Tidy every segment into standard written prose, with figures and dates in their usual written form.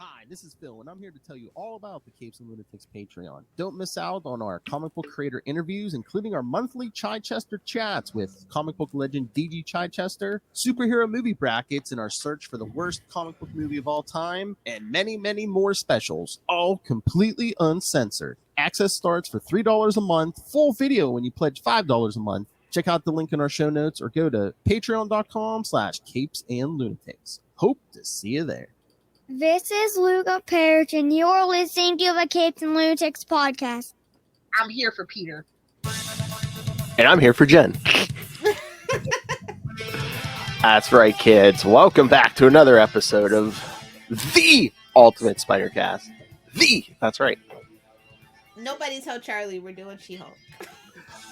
Hi, this is Phil, and I'm here to tell you all about the Capes and Lunatics Patreon. Don't miss out on our comic book creator interviews, including our monthly Chichester chats with comic book legend D.G. Chichester, superhero movie brackets in our search for the worst comic book movie of all time, and many, many more specials, all completely uncensored. Access starts for $3 a month, full video when you pledge $5 a month. Check out the link in our show notes or go to patreon.com/capesandlunatics. Hope to see you there. This is Luca Perich, and you're listening to the Capes and Lunatics podcast. I'm here for Peter. And I'm here for Jen. That's right, kids. Welcome back to another episode of the Ultimate Spider-Cast. That's right. Nobody tell Charlie we're doing She-Hulk.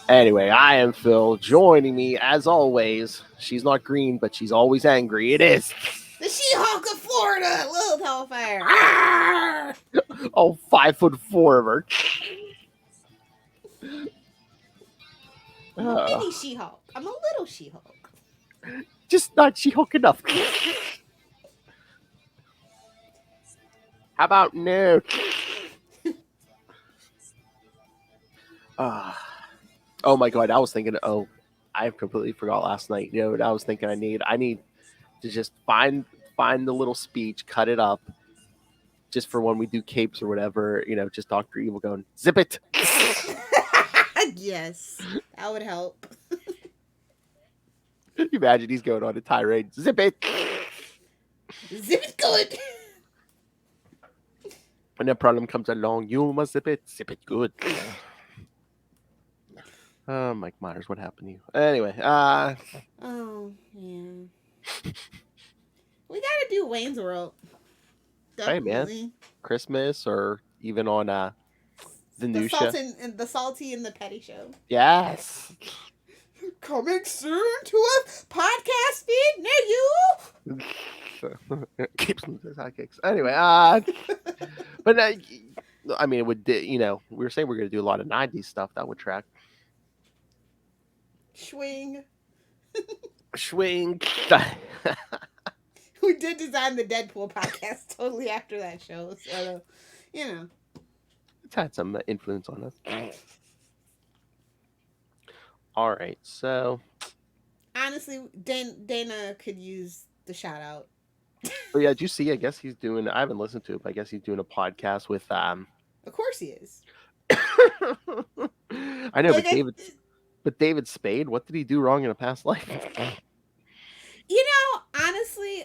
Anyway, I am Phil. Joining me, as always, she's not green, but she's always angry. It is the She-Hulk of Florida, Lilith Hellfire. Ah! Oh, 5'4" of her. I'm a mini She-Hulk. I'm a little She-Hulk. Just not She-Hulk enough. How about no? Oh my god, I was thinking, I completely forgot last night. You know what I was thinking I need to just find the little speech, cut it up, just for when we do capes or whatever, just Dr. Evil going, zip it. Yes, that would help. Imagine he's going on a tirade. Zip it. Zip it good. When a problem comes along, you must zip it. Zip it good. Mike Myers, what happened to you? Anyway, oh, yeah. We gotta do Wayne's World. Definitely. Hey, man. Christmas or even on the new show. The Salty and the Petty show. Yes. Coming soon to a podcast feed near you. Keeps them sidekicks. Anyway, but I mean, it would, we were saying we're going to do a lot of 90s stuff that would track. Swing. We did design the Deadpool podcast totally after that show, so it's had some influence on us. All right, so honestly, Dana could use the shout out. Oh yeah, did you see? I guess he's doing. I haven't listened to it, but I guess he's doing a podcast with. Of course he is. I know, but David Spade. What did he do wrong in a past life? Honestly,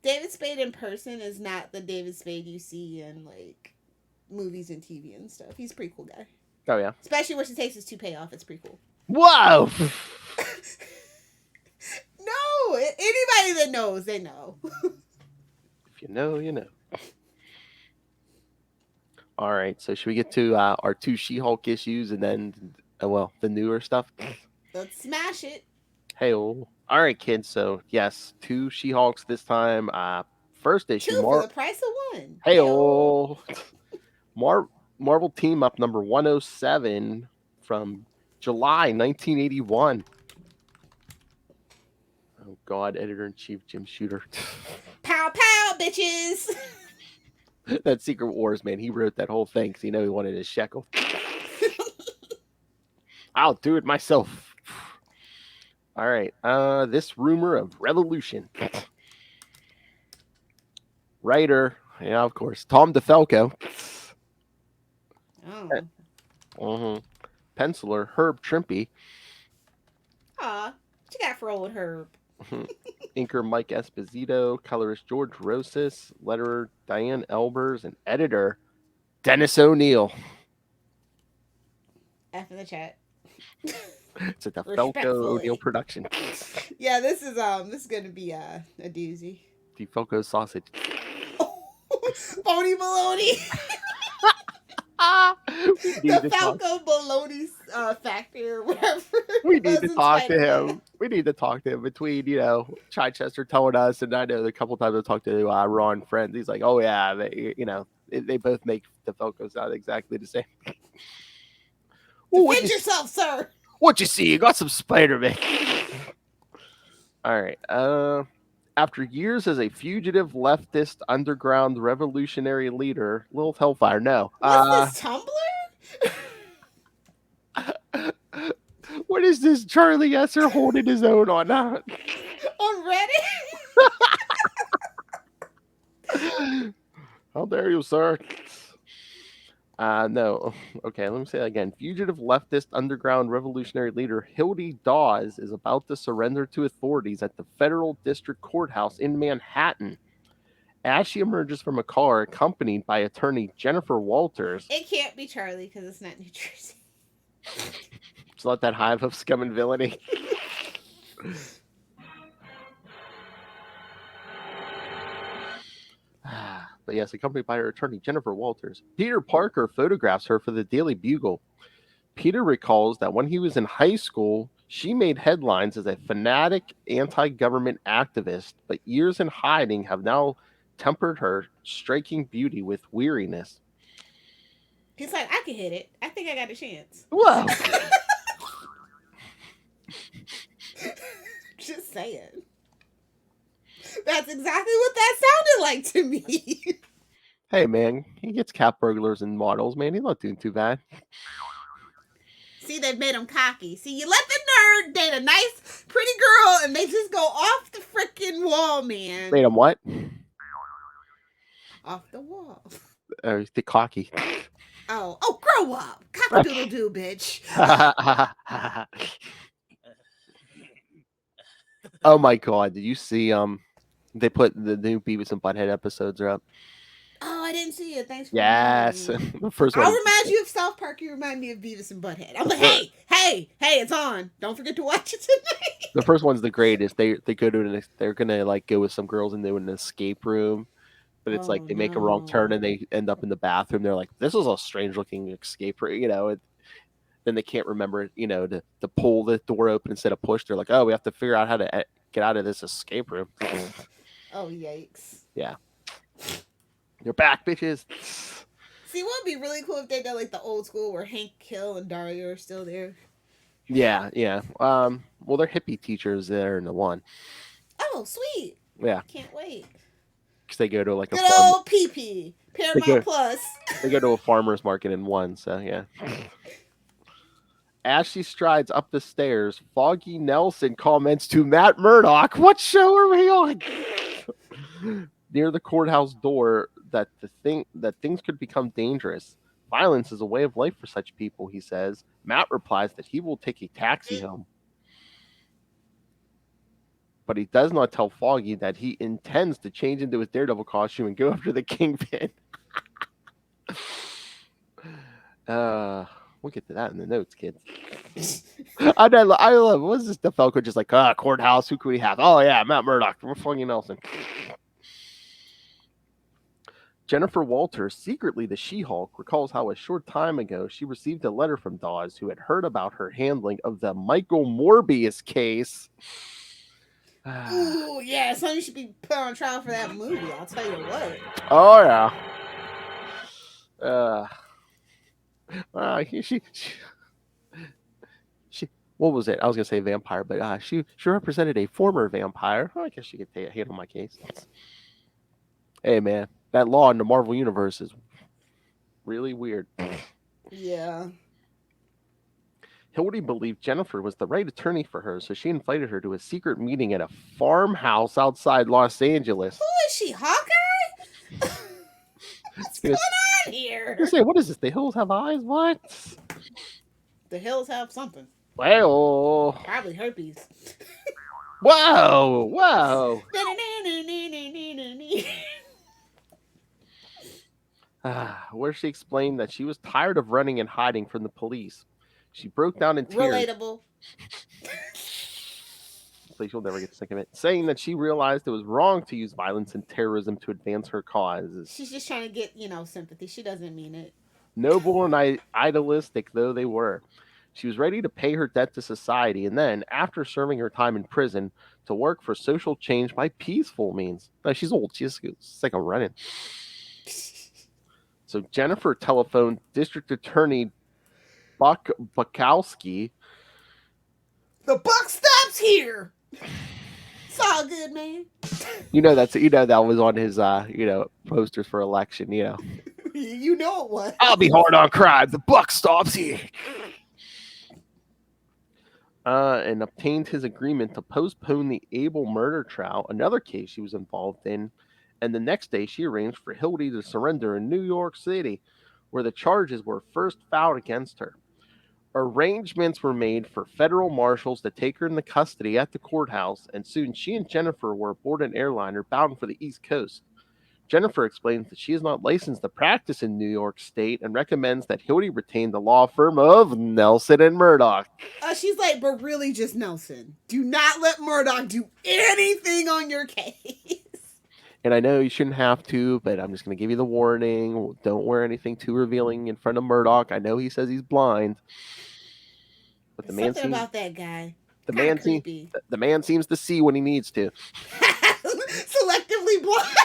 David Spade in person is not the David Spade you see in like movies and TV and stuff. He's a pretty cool guy. Oh yeah, especially when he takes his toupee off. It's pretty cool. Whoa! No, anybody that knows, they know. If you know, you know. All right, so should we get to our two She-Hulk issues and then, the newer stuff? Let's smash it. Hey-oh. All right, kids. So yes, two She-Hulks this time. First issue, two for the price of one. Hey-oh. Marvel Team Up number 107 from July 1981. Oh God, Editor-in-Chief Jim Shooter. Pow pow, bitches. That Secret Wars, man, he wrote that whole thing because he wanted his shekel. I'll do it myself. All right. This rumor of revolution. Writer, of course, Tom DeFalco. Oh. Penciler, Herb Trimpe. Aw, what you got for old Herb? Inker Mike Esposito, colorist George Rosas, letterer Diane Elbers, and editor Dennis O'Neil. F in the chat. It's a DeFalco O'Neil production. Yeah, this is gonna be a doozy. DeFalco sausage. Phony baloney. The Falco Baloney factory or whatever. We need to talk to him. We need to talk to him between, Chichester telling us, and I know a couple times I talked to Ron Friends. He's like, oh yeah, they both make the Falco sound exactly the same. Defend yourself, sir. What you see? You got some Spider-Man. All right. After years as a fugitive leftist underground revolutionary leader, Lilith Hellfire, no. What's this, Tumblr? What is this Charlie Esser holding his own on? On Reddit? How dare you, sir? No. Okay, let me say that again. Fugitive leftist underground revolutionary leader Hildy Dawes is about to surrender to authorities at the federal district courthouse in Manhattan. As she emerges from a car accompanied by attorney Jennifer Walters. It can't be Charlie because it's not New Jersey. It's not that hive of scum and villainy. But yes, accompanied by her attorney, Jennifer Walters. Peter Parker photographs her for the Daily Bugle. Peter recalls that when he was in high school, she made headlines as a fanatic anti-government activist, but years in hiding have now tempered her striking beauty with weariness. He's like, I can hit it. I think I got a chance. Whoa! Just saying. That's exactly what that sounded like to me. Hey, man, he gets cat burglars and models, man. He's not doing too bad. See, they've made him cocky. See, you let the nerd date a nice, pretty girl, and they just go off the freaking wall, man. Made him what? Off the wall. He's the cocky. Oh, grow up. Cock-a-doodle-doo, bitch. Oh my god, did you see they put the new Beavis and Butthead episodes are up? Oh, I didn't see it. Thanks for Yes. reminding me. The first one. I'll remind you of South Park. You remind me of Beavis and Butthead. I'm like, hey, it's on. Don't forget to watch it tonight. The first one's the greatest. They go to they're gonna like go with some girls into an escape room, but it's like they make a wrong turn and they end up in the bathroom. They're like, this is a strange looking escape room, you know. Then they can't remember, you know, to pull the door open instead of push. They're like, oh, we have to figure out how to get out of this escape room. Oh, yikes. Yeah. You're back, bitches. See, what would be really cool if they did like the old school where Hank Hill and Dario are still there. Yeah. Well, they're hippie teachers there in the one. Oh, sweet. Yeah. Can't wait. Because they go to like Good a farm. old PP. Paramount Plus. They go to a farmer's market in one, so yeah. As she strides up the stairs, Foggy Nelson comments to Matt Murdock, "What show are we on?" Near the courthouse door, that things could become dangerous. Violence is a way of life for such people, he says. Matt replies that he will take a taxi home. But he does not tell Foggy that he intends to change into his Daredevil costume and go after the Kingpin. We'll get to that in the notes, kids. I love what's this DeFalco just like, courthouse, who could we have? Oh yeah, Matt Murdock, we're Foggy Nelson. Jennifer Walters, secretly the She-Hulk, recalls how a short time ago she received a letter from Dawes, who had heard about her handling of the Michael Morbius case. Ooh, yeah, something should be put on trial for that movie, I'll tell you what. Oh yeah. She what was it? I was gonna say vampire, but she represented a former vampire. I guess she could handle my case. Hey man, that law in the Marvel universe is really weird. Yeah. Hildy believed Jennifer was the right attorney for her, so she invited her to a secret meeting at a farmhouse outside Los Angeles. Who is she, Hawkeye? What's going on here? I say, what is this? The hills have eyes? What? The hills have something. Well, Probably herpes. Whoa. Where she explained that she was tired of running and hiding from the police. She broke down in tears. Relatable. Please, you'll never get sick of it. Saying that she realized it was wrong to use violence and terrorism to advance her causes. She's just trying to get, sympathy. She doesn't mean it. Noble and idealistic though they were, she was ready to pay her debt to society, and then, after serving her time in prison, to work for social change by peaceful means. No, she's old. She's sick of running. So Jennifer telephoned District Attorney Buck Bukowski. The buck stops here. It's all good, man. That was on his posters for election. You know it was. I'll be hard on crime. The buck stops here. And obtained his agreement to postpone the Abel murder trial, another case she was involved in. And the next day, she arranged for Hildy to surrender in New York City, where the charges were first filed against her. Arrangements were made for federal marshals to take her into custody at the courthouse, and soon she and Jennifer were aboard an airliner bound for the East Coast. Jennifer explains that she is not licensed to practice in New York State and recommends that Hildy retain the law firm of Nelson and Murdoch. She's like, but really just Nelson. Do not let Murdoch do anything on your case. And I know you shouldn't have to, but I'm just going to give you the warning. Don't wear anything too revealing in front of Murdoch. I know he says he's blind. But the man Something about that guy. The man seems to see when he needs to. Selectively blind.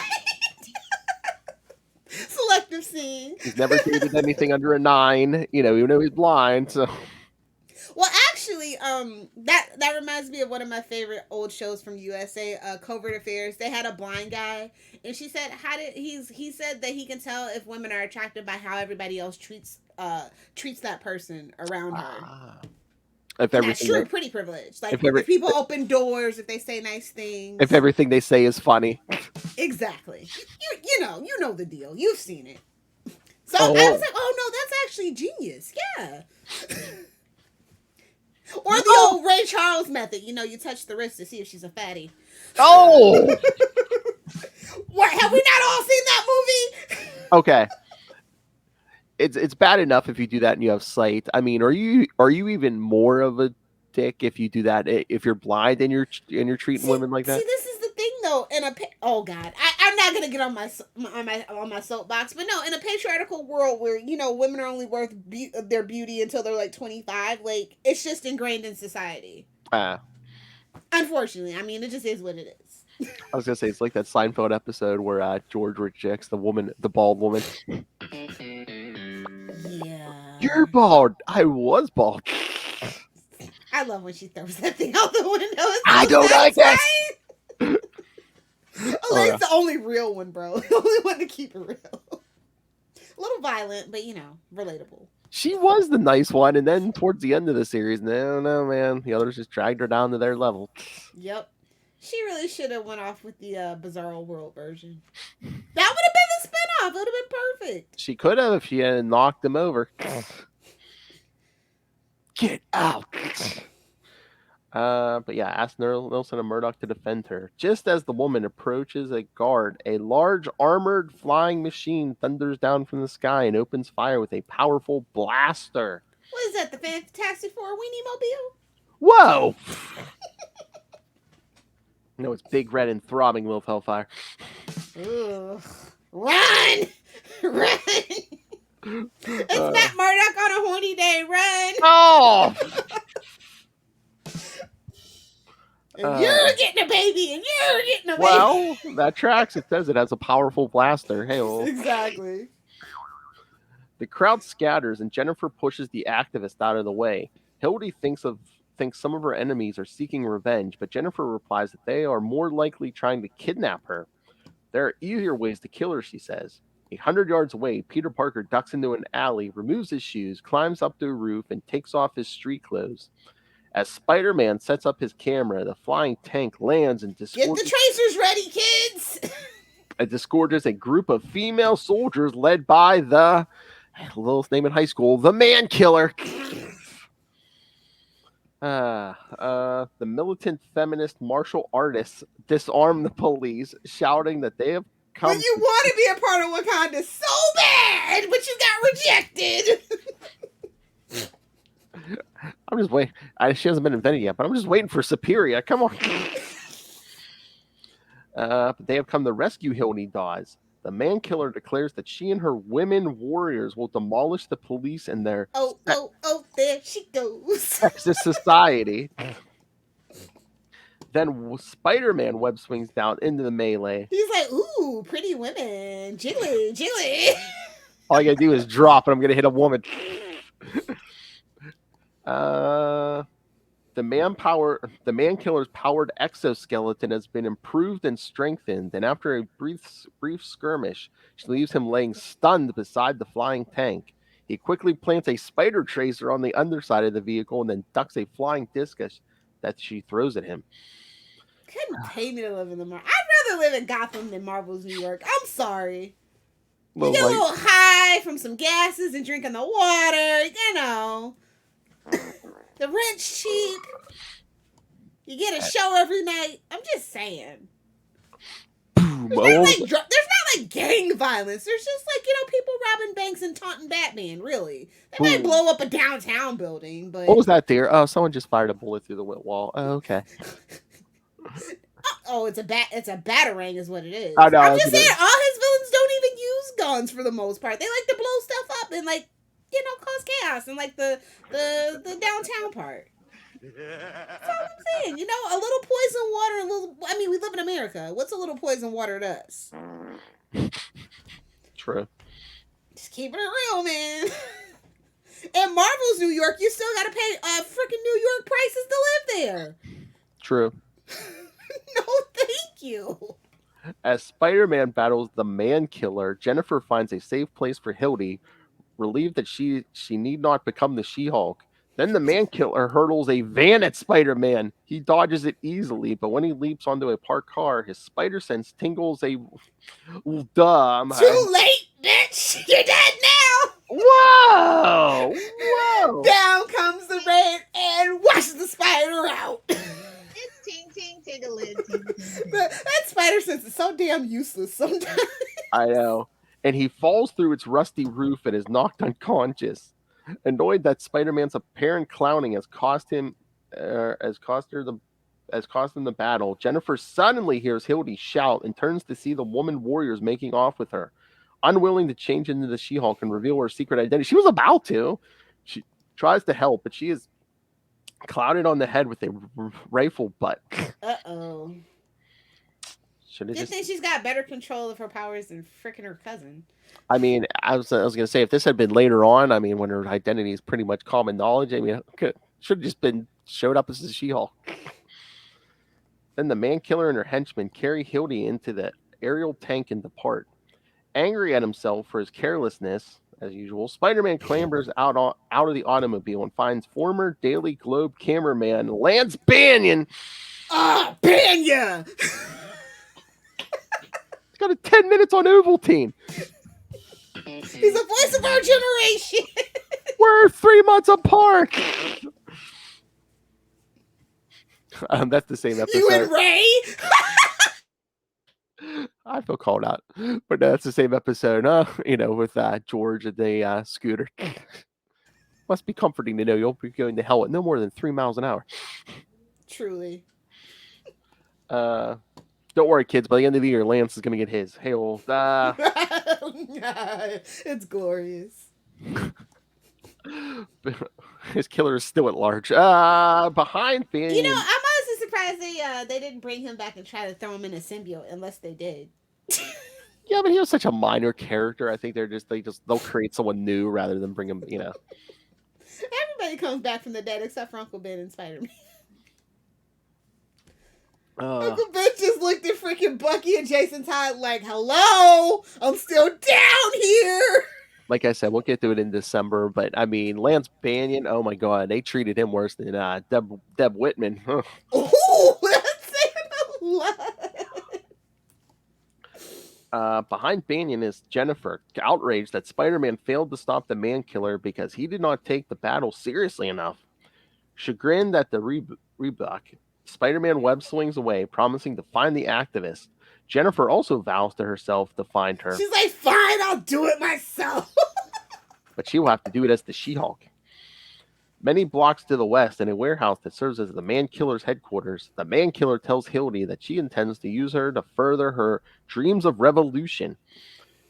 Selective seeing. He's never dated anything under a 9, even though he's blind. So, well, actually, that reminds me of one of my favorite old shows from USA, Covert Affairs. They had a blind guy, and she said, he said that he can tell if women are attracted by how everybody else treats that person around her. That's true, pretty privilege. Like if people open doors, if they say nice things, if everything they say is funny. Exactly. You know the deal. You've seen it. So I was like, oh no, that's actually genius. Yeah. Or the old Ray Charles method. You touch the wrist to see if she's a fatty. Oh. What? Have we not all seen that movie? Okay. It's bad enough if you do that and you have sight. I mean, are you even more of a dick if you do that? If you're blind and you're treating women like that? See, this is the thing though. Oh God, I'm not gonna get on my soapbox, but no, in a patriarchal world where women are only worth their beauty until they're like 25, like it's just ingrained in society. Unfortunately, I mean, it just is what it is. I was gonna say it's like that Seinfeld episode where George rejects the bald woman. Yeah. You're bald. I was bald. I love when she throws that thing out the window. I don't like that. It's the only real one, bro. The only one to keep it real. A little violent, but relatable. She was the nice one, and then towards the end of the series, no, man, the others just dragged her down to their level. Yep. She really should have went off with the Bizarro World version. That would have been the spinoff. It would have been perfect. She could have if she had knocked him over. Get out. But yeah, asked Nelson and Murdoch to defend her. Just as the woman approaches a guard, a large armored flying machine thunders down from the sky and opens fire with a powerful blaster. What is that, the Fantastic Four Weenie Mobile? Whoa! No, it's big, red, and throbbing Lilith Hellfire. Ugh. Run! Run! It's Matt Murdock on a horny day. Run! Oh! And you're getting a baby, and you're getting a baby. Well, that tracks. It says it has a powerful blaster. Hey, exactly. The crowd scatters, and Jennifer pushes the activist out of the way. Hildy thinks some of her enemies are seeking revenge, but Jennifer replies that they are more likely trying to kidnap her. There are easier ways to kill her, she says. 100 yards away, Peter Parker ducks into an alley, removes his shoes, climbs up to a roof, and takes off his street clothes. As Spider-Man sets up his camera, the flying tank lands and disgorges... Get the tracers ready, kids! It disgorges a group of female soldiers led by the... Lilith's name in high school, the Man Killer. The militant feminist martial artists disarm the police, shouting that they have come... When you want to be a part of Wakanda so bad, but you got rejected! I'm just waiting. She hasn't been invented yet, but I'm just waiting for Superior. Come on. But they have come to rescue Hildy Dawes. The Man Killer declares that she and her women warriors will demolish the police and their there she goes. sexist society. Then Spider-Man web swings down into the melee. He's like, ooh, pretty women. Jiggly, jiggly. All I gotta do is drop and I'm gonna hit a woman. The man killer's powered exoskeleton has been improved and strengthened, and after a brief skirmish, she leaves him laying stunned beside the flying tank. He quickly plants a spider tracer on the underside of the vehicle and then ducks a flying discus that she throws at him. Couldn't pay me to live in the Marvel. I'd rather live in Gotham than Marvel's New York. I'm sorry. You get a little high from some gases and drinking the water, you know. The rent's cheap. You get a show every night. I'm just saying. There's not like gang violence. There's just like, you know, people robbing banks and taunting Batman, really. They might blow up a downtown building, but... What was that there? Oh, someone just fired a bullet through the wall. Oh, okay. Oh, it's a batarang is what it is. Oh, no, I'm just saying, all his villains don't even use guns for the most part. They like to blow stuff up and, like, you know, cause chaos and like the downtown part. That's all I'm saying. You know, a little poison water, I mean, we live in America. What's a little poison water to us? True. Just keeping it real, man. In Marvel's New York, you still gotta pay freaking New York prices to live there. True. No, thank you. As Spider-Man battles the man killer, Jennifer finds a safe place for Hildy, relieved that she need not become the She-Hulk. Then the man killer hurdles a van at Spider-Man. He dodges it easily, but when he leaps onto a parked car, his spider sense tingles a... Too late, bitch! You're dead now! Whoa! Whoa! Down comes the rain and washes the spider out. Ting, ting, ting, a little ting, ting. That spider sense is so damn useless sometimes. I know. And he falls through its rusty roof and is knocked unconscious. Annoyed that Spider-Man's apparent clowning has cost him the battle, Jennifer suddenly hears Hildy shout and turns to see the woman warriors making off with her. Unwilling to change into the She-Hulk and reveal her secret identity, she was about to. She tries to help, but she is clouded on the head with a rifle butt. Uh-oh. Good thing she's got better control of her powers than frickin' her cousin. I mean, I was going to say, if this had been later on, I mean, when her identity is pretty much common knowledge, I mean, should have just been showed up as a She-Hulk. Then the man killer and her henchmen carry Hildy into the aerial tank and depart. Angry at himself for his carelessness, as usual, Spider-Man clambers out of the automobile and finds former Daily Globe cameraman Lance Banyan. Ah, Banya! He's got a 10 minutes on Ovaltine. He's the voice of our generation. We're 3 months apart. That's the same episode. You and Ray? I feel called out, but no, that's the same episode. You know, with George and the scooter. Must be comforting to know you'll be going to hell at no more than 3 miles an hour. Truly. Don't worry, kids. By the end of the year, Lance is going to get his. Hey, old. It's glorious. His killer is still at large. Behind Banyan. You know, I'm honestly surprised they didn't bring him back and try to throw him in a symbiote, unless they did. Yeah, but he was such a minor character. I think they'll create someone new rather than bring him. You know, everybody comes back from the dead except for Uncle Ben and Spider-Man. Uncle Ben just looked at freaking Bucky and Jason Todd like, "Hello, I'm still down here." Like I said, we'll get to it in December, but I mean, Lance Banyan, oh my God, they treated him worse than Deb Whitman. Oh, that's saying a lot. Behind Banyan is Jennifer, outraged that Spider-Man failed to stop the man killer because he did not take the battle seriously enough. Chagrined at the rebuck, Spider-Man web swings away, promising to find the activist. Jennifer also vows to herself to find her. She's like, fine, I'll do it myself. But she will have to do it as the She-Hulk. Many blocks to the west, in a warehouse that serves as the man killer's headquarters, the man killer tells Hildy that she intends to use her to further her dreams of revolution.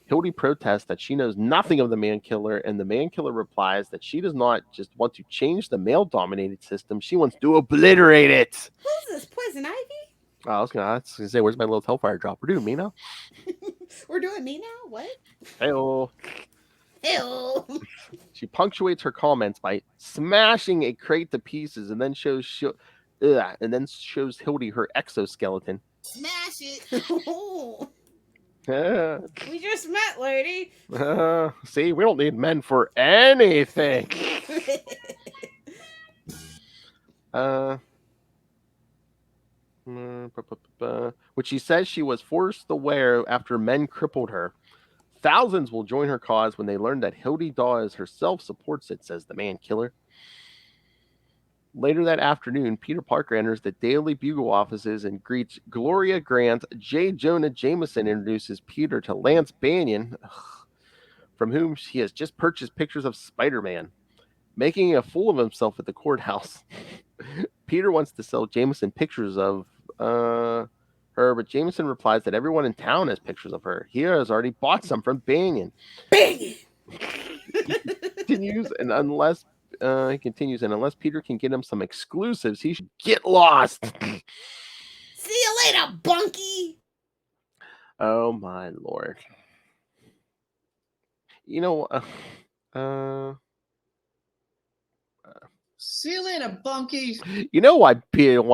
Hildy protests that she knows nothing of the man killer, and the man killer replies that she does not just want to change the male-dominated system, she wants to obliterate it. Who's this, Poison Ivy? I was gonna say, where's my little Hellfire drop? We're doing me now. We're doing me now? What? Hey-oh. Ew. She punctuates her comments by smashing a crate to pieces, and then shows Hildy her exoskeleton. Smash it. We just met, lady. See, we don't need men for anything. Which she says she was forced to wear after men crippled her. Thousands will join her cause when they learn that Hildy Dawes herself supports it, says the man killer. Later that afternoon, Peter Parker enters the Daily Bugle offices and greets Gloria Grant. J. Jonah Jameson introduces Peter to Lance Banyan, from whom he has just purchased pictures of Spider-Man, making a fool of himself at the courthouse. Peter wants to sell Jameson pictures of her, but Jameson replies that everyone in town has pictures of her. He has already bought some from Banyan. Bang! Continues, and unless Peter can get him some exclusives, he should get lost. See you later, bunkie. Oh my lord! You know, See you later, bunkie. you know why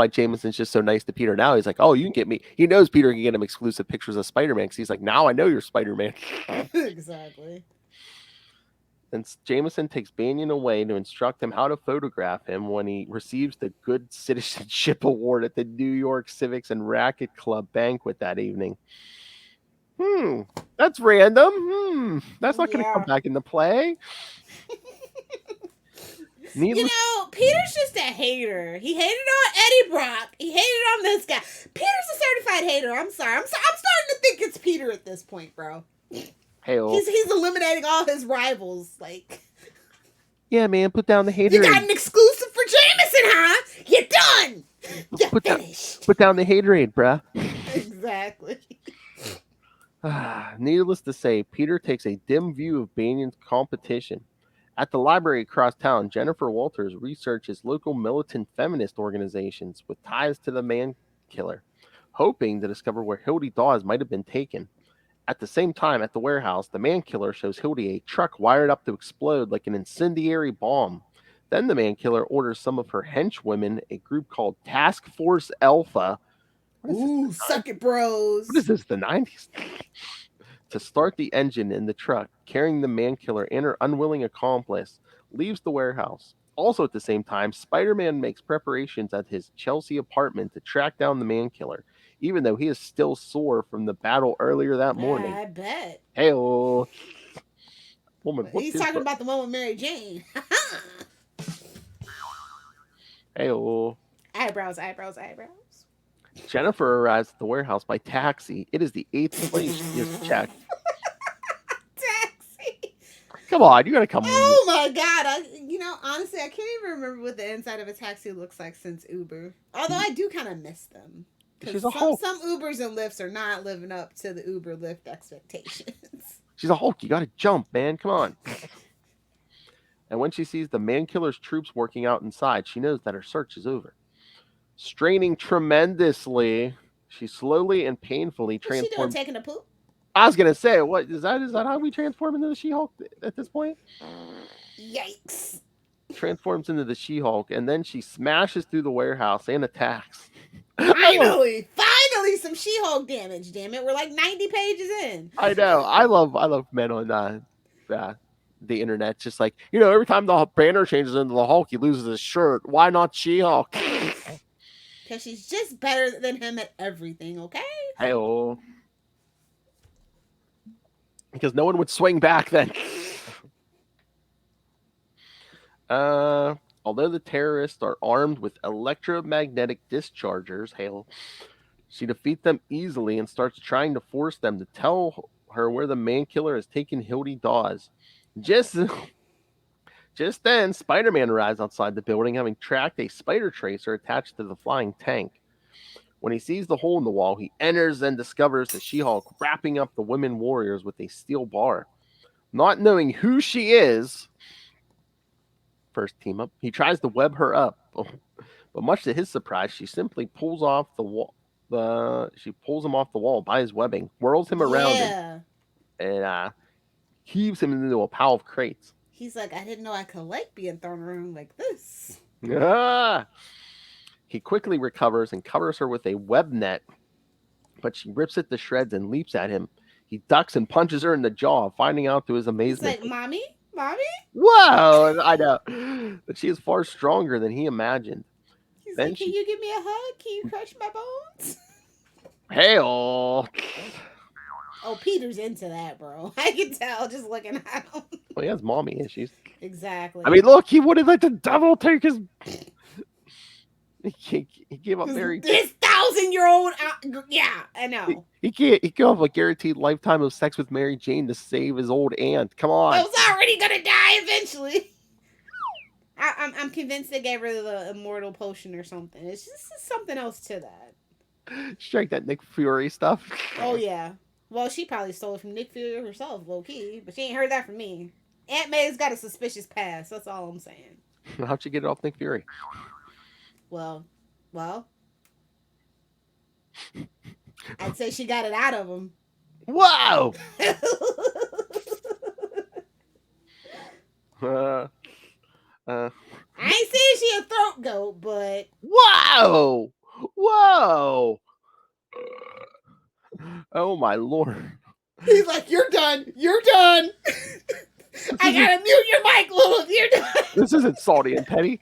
Jameson's just so nice to Peter now? He's like, oh, you can get me. He knows Peter can get him exclusive pictures of Spider-Man because he's like, now I know you're Spider-Man. Exactly. And Jameson takes Banyan away to instruct him how to photograph him when he receives the Good Citizenship Award at the New York Civics and Racket Club banquet that evening. That's random. That's not going to come back into play. You know, Peter's just a hater. He hated on Eddie Brock. He hated on this guy. Peter's a certified hater. I'm sorry. I'm starting to think it's Peter at this point, bro. Hey-o. He's eliminating all his rivals. Like, yeah, man, put down the hater. You got an exclusive for Jameson, huh? You're done. You're finished. Put down the haterade, bruh. Exactly. Needless to say, Peter takes a dim view of Banyan's competition. At the library across town, Jennifer Walters researches local militant feminist organizations with ties to the man killer, hoping to discover where Hildy Dawes might have been taken. At the same time, at the warehouse, the man killer shows Hildy a truck wired up to explode like an incendiary bomb. Then the man killer orders some of her henchwomen, a group called Task Force Alpha. Ooh, suck it, bros. What is this, the 90s? To start the engine in the truck, carrying the man killer and her unwilling accomplice, leaves the warehouse. Also at the same time, Spider-Man makes preparations at his Chelsea apartment to track down the man killer, even though he is still sore from the battle earlier that morning. I bet. Hey-oh. Woman, He's talking about the one with Mary Jane. Hey-oh. Eyebrows. Jennifer arrives at the warehouse by taxi. It is the 8th place she has checked. Taxi. Come on, you gotta come. Oh my god! Honestly, I can't even remember what the inside of a taxi looks like since Uber. Although I do kind of miss them. She's a Hulk. Some Ubers and Lyfts are not living up to the Uber Lyft expectations. She's a Hulk. You gotta jump, man. Come on. And when she sees the man killer's troops working out inside, she knows that her search is over. Straining tremendously, she slowly and painfully transforms. What's she doing, taking a poop? I was gonna say, what is that? Is that how we transform into the She-Hulk at this point? Yikes! Transforms into the She-Hulk, and then she smashes through the warehouse and attacks. Finally, some She-Hulk damage. Damn it, we're like 90 pages in. I know. I love men on the internet. Just like, every time the banner changes into the Hulk, he loses his shirt. Why not She-Hulk? Because she's just better than him at everything, okay? Hey-oh. Because no one would swing back then. Although the terrorists are armed with electromagnetic dischargers, she defeats them easily and starts trying to force them to tell her where the man killer has taken Hildy Dawes. Just then, Spider-Man arrives outside the building, having tracked a spider tracer attached to the flying tank. When he sees the hole in the wall, he enters and discovers the She-Hulk wrapping up the women warriors with a steel bar. Not knowing who she is, first team up, he tries to web her up. But much to his surprise, she simply pulls off the wall. She pulls him off the wall by his webbing, whirls him around, and heaves him into a pile of crates. He's like, I didn't know I could like being thrown around like this. Ah! He quickly recovers and covers her with a web net, but she rips it to shreds and leaps at him. He ducks and punches her in the jaw, finding out to his He's amazement. like, Mommy? Whoa! I know that she is far stronger than he imagined. He's Then like, can you give me a hug? Can you crush my bones? Hail! Oh, Peter's into that, bro. I can tell just looking at him. Well, he has mommy issues. Exactly. I mean, look, he wouldn't let the devil take his. He gave up Mary. This 1,000-year-old. Yeah, I know. He can't. He gave up a guaranteed lifetime of sex with Mary Jane to save his old aunt. Come on. I was already gonna die eventually. I'm convinced they gave her the immortal potion or something. It's just something else to that. Strike that Nick Fury stuff. Oh yeah. Well, she probably stole it from Nick Fury herself, low key, but she ain't heard that from me. Aunt May's got a suspicious past. That's all I'm saying. How'd you get it off Nick Fury? Well, I'd say she got it out of him. Wow. I ain't saying she a throat goat, but Whoa. Oh my lord. he's like, you're done. I gotta mute your mic, Lilith. You're done. This isn't salty and petty.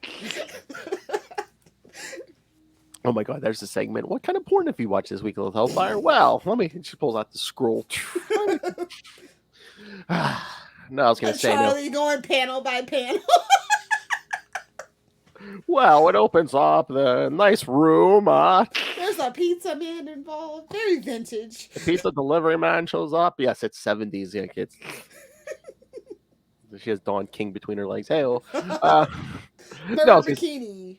Oh my god, there's a segment. What kind of porn have you watched this week, Little Hellfire? Well, she pulls out the scroll. No, I was gonna say Charlie going panel by panel. Well, it opens up the nice room. There's a pizza man involved. Very vintage. The pizza delivery man shows up. Yes, it's 70s. Yeah, kids. She has Dawn King between her legs. Hey-oh. Fur No, bikini.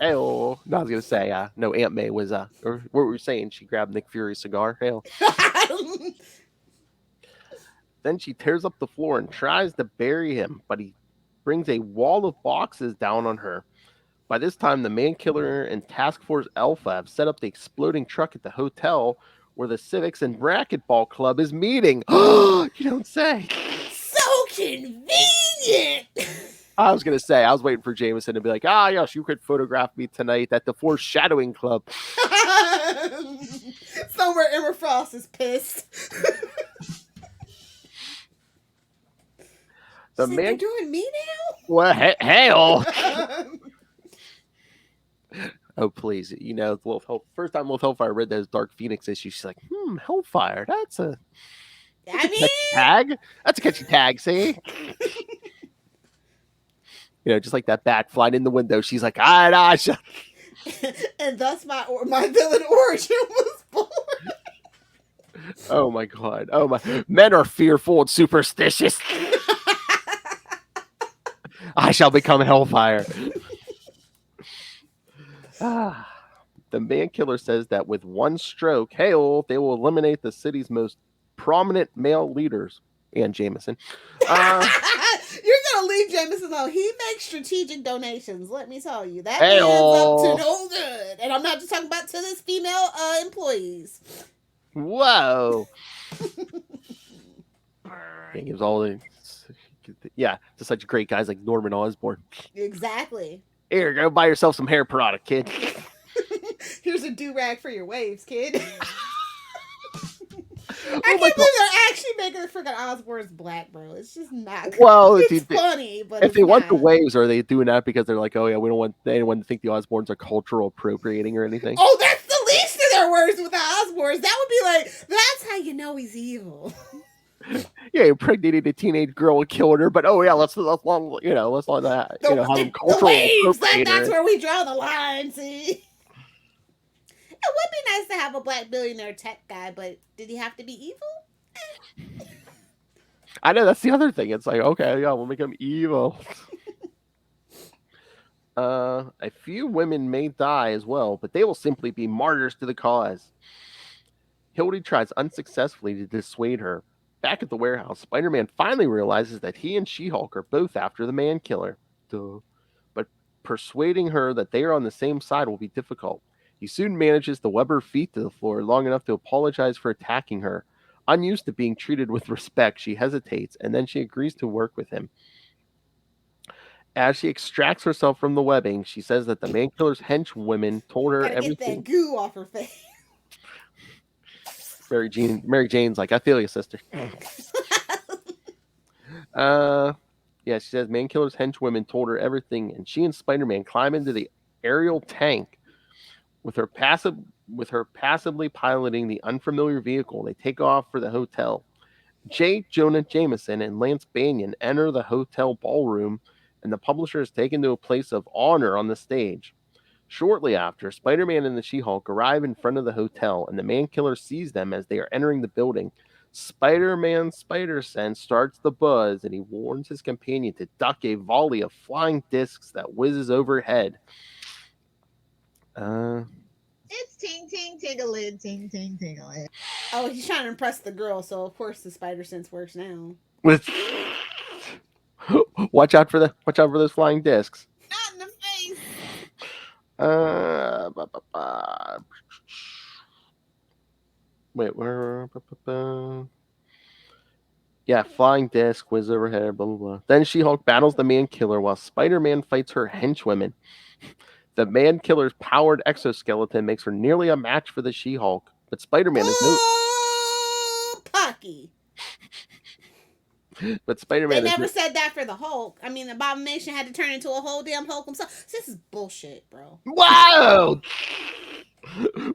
hey-oh. No, I was gonna say, no, Aunt May was or what were we saying? She grabbed Nick Fury's cigar. Hey-oh. Then she tears up the floor and tries to bury him, but he brings a wall of boxes down on her. By this time, the man killer and Task Force Alpha have set up the exploding truck at the hotel where the Civics and Racquetball Club is meeting. You don't say. So convenient. I was going to say, I was waiting for Jameson to be like, yes, you could photograph me tonight at the Foreshadowing Club. Somewhere Emma Frost is pissed. The She's man like, you're doing me now? Well, hell. Oh, please. First time Wolf Hellfire read those Dark Phoenix issues, she's like, Hellfire, that's a catchy tag. That's a catchy tag, see? Just like that bat flying in the window. She's like, and thus my villain origin was born. Oh my god. Oh my. Men are fearful and superstitious. I shall become Hellfire. The man killer says that with one stroke, they will eliminate the city's most prominent male leaders and Jameson. You're gonna leave Jameson alone. He makes strategic donations. Let me tell you, that man's up to no good. And I'm not just talking about to his female employees. Whoa! He gives all the to such great guys like Norman Osborn. Exactly. Here, go buy yourself some hair product, kid. Here's a do-rag for your waves, kid. I can't believe they're actually making the freaking Osborn's black, bro. It's just not good. Well, it's funny, but if they want the waves, are they doing that because they're like, oh yeah, we don't want anyone to think the Osborns are cultural appropriating or anything? Oh, that's the least of their words with the Osborns. That would be like, that's how you know he's evil. Yeah, he impregnated a teenage girl and killed her, but let's not that have him cultural appropriate. That's where we draw the line. See, it would be nice to have a black billionaire tech guy, but did he have to be evil? I know that's the other thing. It's like, okay, we'll make him evil. A few women may die as well, but they will simply be martyrs to the cause. Hildy tries unsuccessfully to dissuade her. Back at the warehouse, Spider-Man finally realizes that he and She-Hulk are both after the man killer. Duh. But persuading her that they are on the same side will be difficult. He soon manages to web her feet to the floor long enough to apologize for attacking her. Unused to being treated with respect, she hesitates, and then she agrees to work with him. As she extracts herself from the webbing, she says that the man killer's henchwomen told her Gotta get that everything. goo off her face. Mary Jane's like, I feel you, sister. Yeah, she says man killer's henchwomen told her everything, and she and Spider-Man climb into the aerial tank with her passively piloting the unfamiliar vehicle. They take off for the hotel. J. Jonah Jameson and Lance Banyan enter the hotel ballroom, and the publisher is taken to a place of honor on the stage. Shortly after, Spider-Man and the She-Hulk arrive in front of the hotel, and the man-killer sees them as they are entering the building. Spider-Man's spider sense starts the buzz, and he warns his companion to duck a volley of flying discs that whizzes overhead. It's ting ting tingling, ting ting tingling. Oh, he's trying to impress the girl, so of course the spider sense works now. With watch out for those flying discs. Not in the face. Wait, where? Yeah, flying disc, whiz overhead, blah blah blah. Then She-Hulk battles the man-killer while Spider-Man fights her henchwomen. The man-killer's powered exoskeleton makes her nearly a match for the She-Hulk, but Spider-Man is no. Pucky. But Spider-Man They is never said that for the Hulk. I mean, Abomination had to turn into a whole damn Hulk himself. This is bullshit, bro. Wow!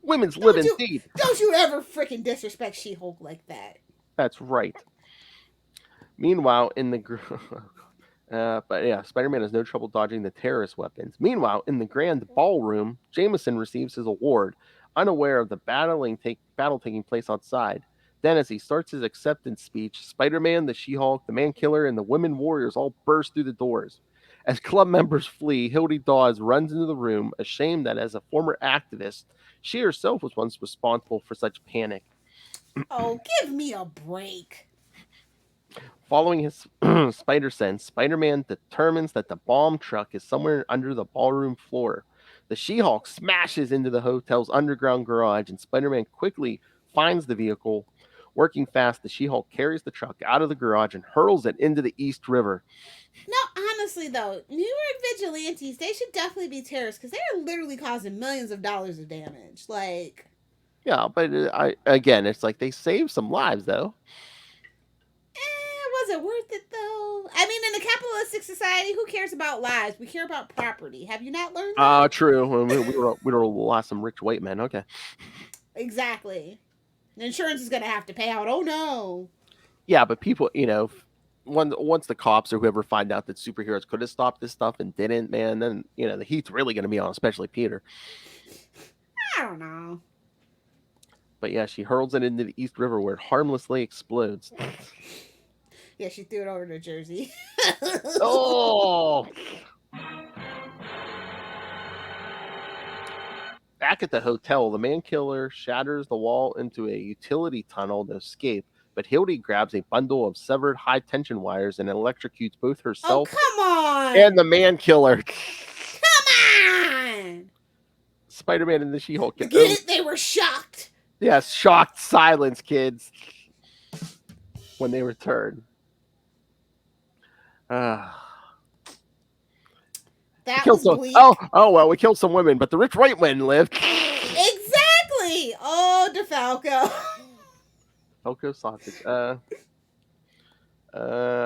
Women's live indeed. Don't you ever freaking disrespect She-Hulk like that. That's right. Meanwhile, in the but yeah, Spider-Man has no trouble dodging the terrorist weapons. Meanwhile, in the grand ballroom, Jameson receives his award, unaware of the battle taking place outside. Then, as he starts his acceptance speech, Spider-Man, the She-Hulk, the Man-Killer, and the Women Warriors all burst through the doors. As club members flee, Hildy Dawes runs into the room, ashamed that as a former activist, she herself was once responsible for such panic. Oh, give me a break. Following his spider sense, Spider-Man determines that the bomb truck is somewhere under the ballroom floor. The She-Hulk smashes into the hotel's underground garage, and Spider-Man quickly finds the vehicle. Working fast, the She-Hulk carries the truck out of the garage and hurls it into the East River. No, honestly, though, New York vigilantes, they should definitely be terrorists because they're literally causing millions of dollars of damage. Like, yeah, but it's like they saved some lives, though. Was it worth it, though? I mean, in a capitalistic society, who cares about lives? We care about property. Have you not learned that? True. We lost some rich white men. Okay. Exactly. The insurance is going to have to pay out. Oh, no. Yeah, but people, once the cops or whoever find out that superheroes could have stopped this stuff and didn't, man, then, the heat's really going to be on, especially Peter. I don't know. But yeah, she hurls it into the East River where it harmlessly explodes. Yeah, she threw it over to Jersey. Oh! Back at the hotel, the man-killer shatters the wall into a utility tunnel to escape, but Hildy grabs a bundle of severed high-tension wires and electrocutes both herself come on! and the man-killer. Come on! Spider-Man and the She-Hulk Get it? They were shocked. Yes, shocked silence, kids. When they return. That was bleak. Oh well, we killed some women, but the rich white women lived. Exactly. Oh, DeFalco. Falco sausage.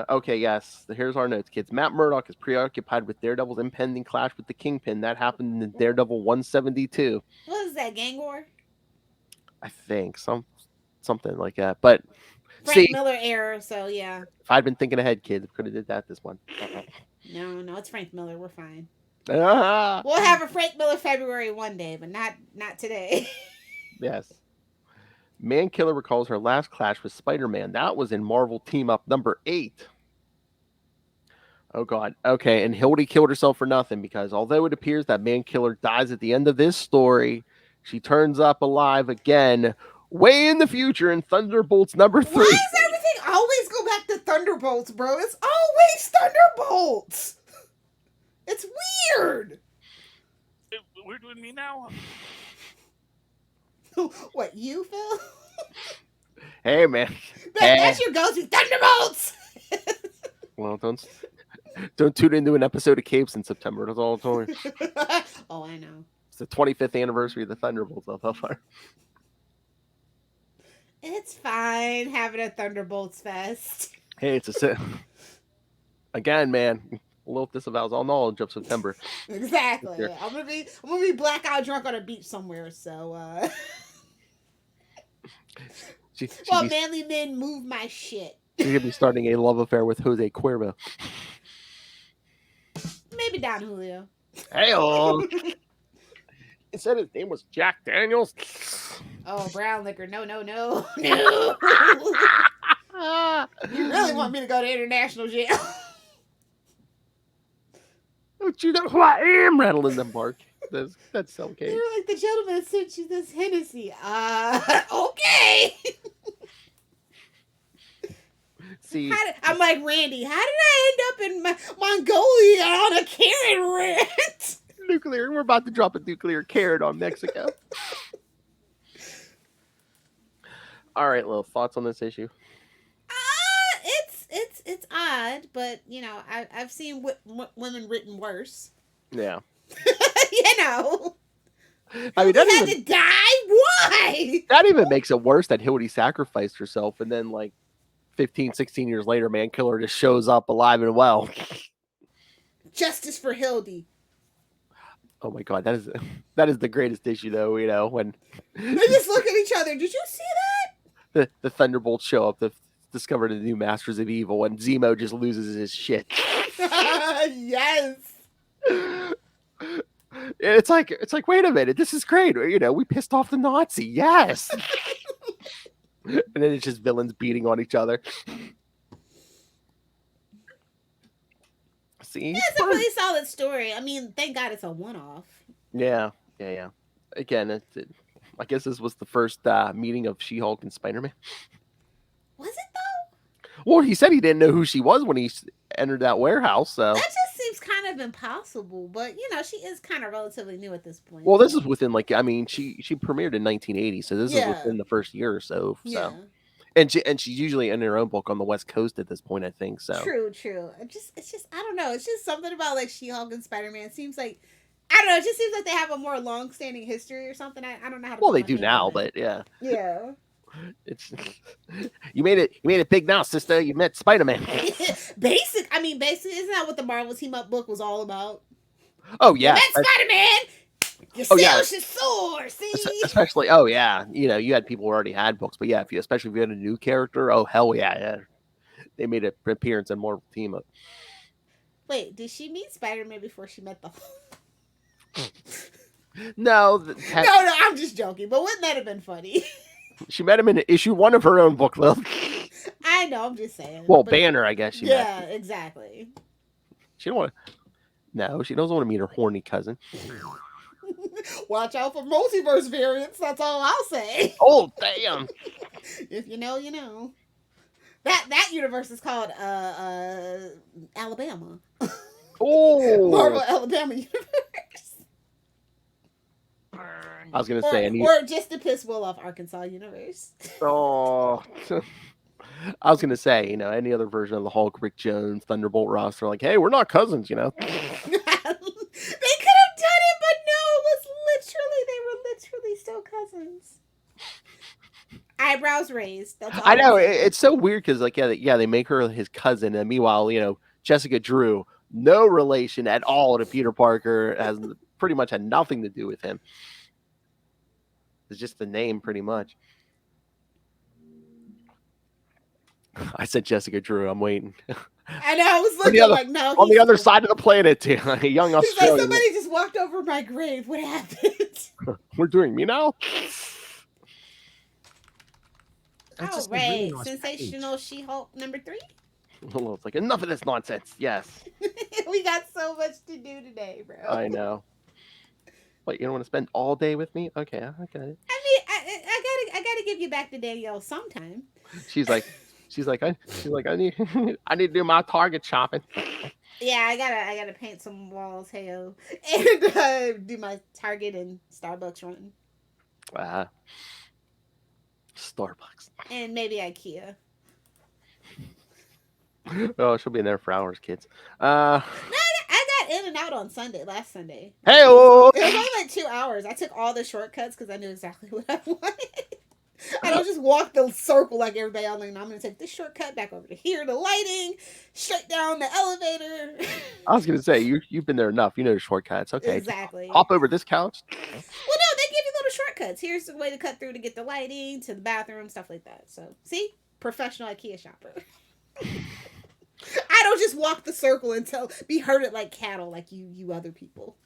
Okay, yes. Here's our notes, kids. Matt Murdock is preoccupied with Daredevil's impending clash with the Kingpin. That happened in Daredevil 172. What is that, gang war? I think something like that. But Frank Miller error, so yeah. If I'd been thinking ahead, kids, we could have did that this one. No, it's Frank Miller. We're fine. Ah! We'll have a Frank Miller February one day, but not today. Yes. Man-Killer recalls her last clash with Spider-Man. That was in Marvel Team Up number 8. Oh, God. Okay, and Hildy killed herself for nothing because although it appears that Man-Killer dies at the end of this story, she turns up alive again way in the future in Thunderbolts number 3. Why does everything always go back to Thunderbolts, bro? It's always Thunderbolts. It's weird. We're doing me now? What, you, Phil? Hey, man. That's your go-to. Thunderbolts! Well, don't tune into an episode of Capes in September. That's all I'm telling you. Oh, I know. It's the 25th anniversary of the Thunderbolts. How far? It's fine having a Thunderbolts fest. Hey, again, man. Lilith disavows all knowledge of September. Exactly. I'm gonna be blackout drunk on a beach somewhere. So, manly men move my shit. She's gonna be starting a love affair with Jose Cuervo. Maybe Don Julio. Hey, he said his name was Jack Daniels. Oh, brown liquor. No. You really want me to go to international jail? Don't you know who I am? Rattling them bark. That's so okay. You're like the gentleman that sent you this Hennessy. Okay. See, I'm like, Randy, how did I end up in Mongolia on a Karen rant? Nuclear. We're about to drop a nuclear carrot on Mexico. All right, little thoughts on this issue. It's odd, but you know, I've seen women written worse. Yeah. You know. I mean, Hildy had to die. Why? That even makes it worse that Hildy sacrificed herself, and then like 15, 16 years later, Man Killer just shows up alive and well. Justice for Hildy. Oh my god, that is the greatest issue, though. You know, when they just look at each other. Did you see that? The Thunderbolts show up to discover the new Masters of Evil, and Zemo just loses his shit. Yes. It's like, wait a minute, this is great. You know, we pissed off the Nazi. Yes. And then it's just villains beating on each other. See, it's a really solid story. I mean, thank God it's a one-off. Yeah. Again, I guess this was the first meeting of She-Hulk and Spider-Man. Was it though? Well, he said he didn't know who she was when he entered that warehouse. So that just seems kind of impossible. But you know, she is kind of relatively new at this point. Well, this is within she premiered in 1980, so this is within the first year or so. Yeah. So. And she's usually in her own book on the West Coast at this point, I think. So true. It's just I don't know. It's just something about like She-Hulk and Spider-Man. It seems like I don't know. It just seems like they have a more long-standing history or something. I don't know how to. Well, they do now, but yeah. Yeah. It's you made it big now, sister. You met Spider-Man. Basically, isn't that what the Marvel Team Up book was all about? Oh yeah, you met Spider-Man. You sales your sword, see? Especially, you know, you had people who already had books, but yeah, especially if you had a new character, oh hell yeah, they made an appearance in Marvel Team Up. Wait, did she meet Spider-Man before she met the Hulk? No, I'm just joking. But wouldn't that have been funny? She met him in issue 1 of her own book, Lil. I know, I'm just saying. Well, Banner, I guess. Exactly. She don't want to. No, she doesn't want to meet her horny cousin. Watch out for multiverse variants. That's all I'll say. Oh damn! If you know, you know. That universe is called Alabama. Oh, Marvel Alabama universe. I was gonna say, or just to piss Will off, Arkansas universe. Oh, I was gonna say, you know, any other version of the Hulk, Rick Jones, Thunderbolt roster, like, hey, we're not cousins, you know. They could have done it, but no, they were literally still cousins. Eyebrows raised. That's all I know it's so weird because, like, they make her his cousin, and meanwhile, you know, Jessica Drew, no relation at all to Peter Parker, has pretty much had nothing to do with him. It's just the name, pretty much. I said Jessica Drew. I'm waiting. I know. I was looking like, no. On the other side of the planet, too. A young Australian. Like, somebody just walked over my grave. What happened? We're doing me now? All right. Sensational She-Hulk number 3. Well, it's like, enough of this nonsense. Yes. We got so much to do today, bro. I know. What, you don't want to spend all day with me? Okay, I got it. I mean, I gotta give you back to Danielle sometime. She's like, I need to do my Target shopping. Yeah, I gotta paint some walls, heyo, and do my Target and Starbucks run. Starbucks. And maybe IKEA. Oh, she'll be in there for hours, kids. I got in and out on last Sunday. Hey, It was only like 2 hours. I took all the shortcuts because I knew exactly what I wanted. I don't just walk the circle like everybody else. Like, no, I'm going to take this shortcut back over to here, the lighting, straight down the elevator. I was gonna say you've been there enough. You know the shortcuts. Okay, Exactly. hop over this couch. Well, no, they give you little shortcuts. Here's the way to cut through to get the lighting, to the bathroom, stuff like that. So, see? Professional IKEA shopper. I don't just walk the circle and be herded like cattle like you other people.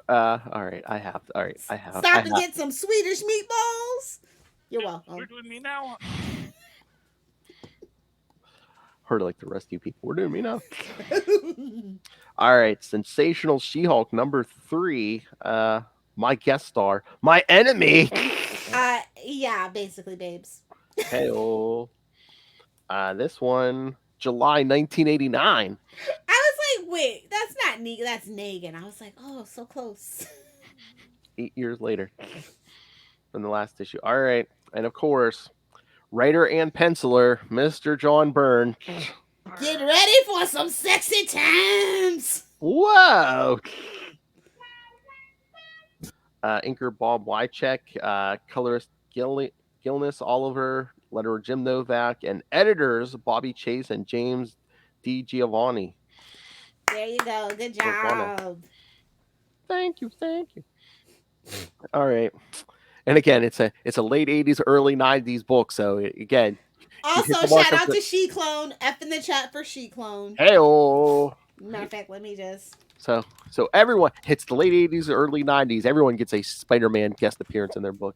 All right, I have. Stop and get some Swedish meatballs. You're welcome. We're doing me now. Heard like the rest of you people. We're doing me now. All right, Sensational She-Hulk number 3. My guest star, my enemy. Yeah, basically, babes. Hey-oh. This one, July 1989. I was like, wait, that's not Negan, that's Negan. I was like, oh, so close. 8 years later from the last issue. All right, and of course, writer and penciler, Mr. John Byrne. Get ready for some sexy times. Whoa. Inker Bob Wycheck, colorist Gilness Oliver, letterer Jim Novak, and editors Bobby Chase and James D. Giovanni. There you go. Good job. Thank you. All right. And again, it's a late 80s, early 90s book. So again. Also, shout out to She-Clone. F in the chat for She-Clone. Hey-oh. Matter of fact, let me just. So everyone, it's the late 80s, early 90s. Everyone gets a Spider-Man guest appearance in their book.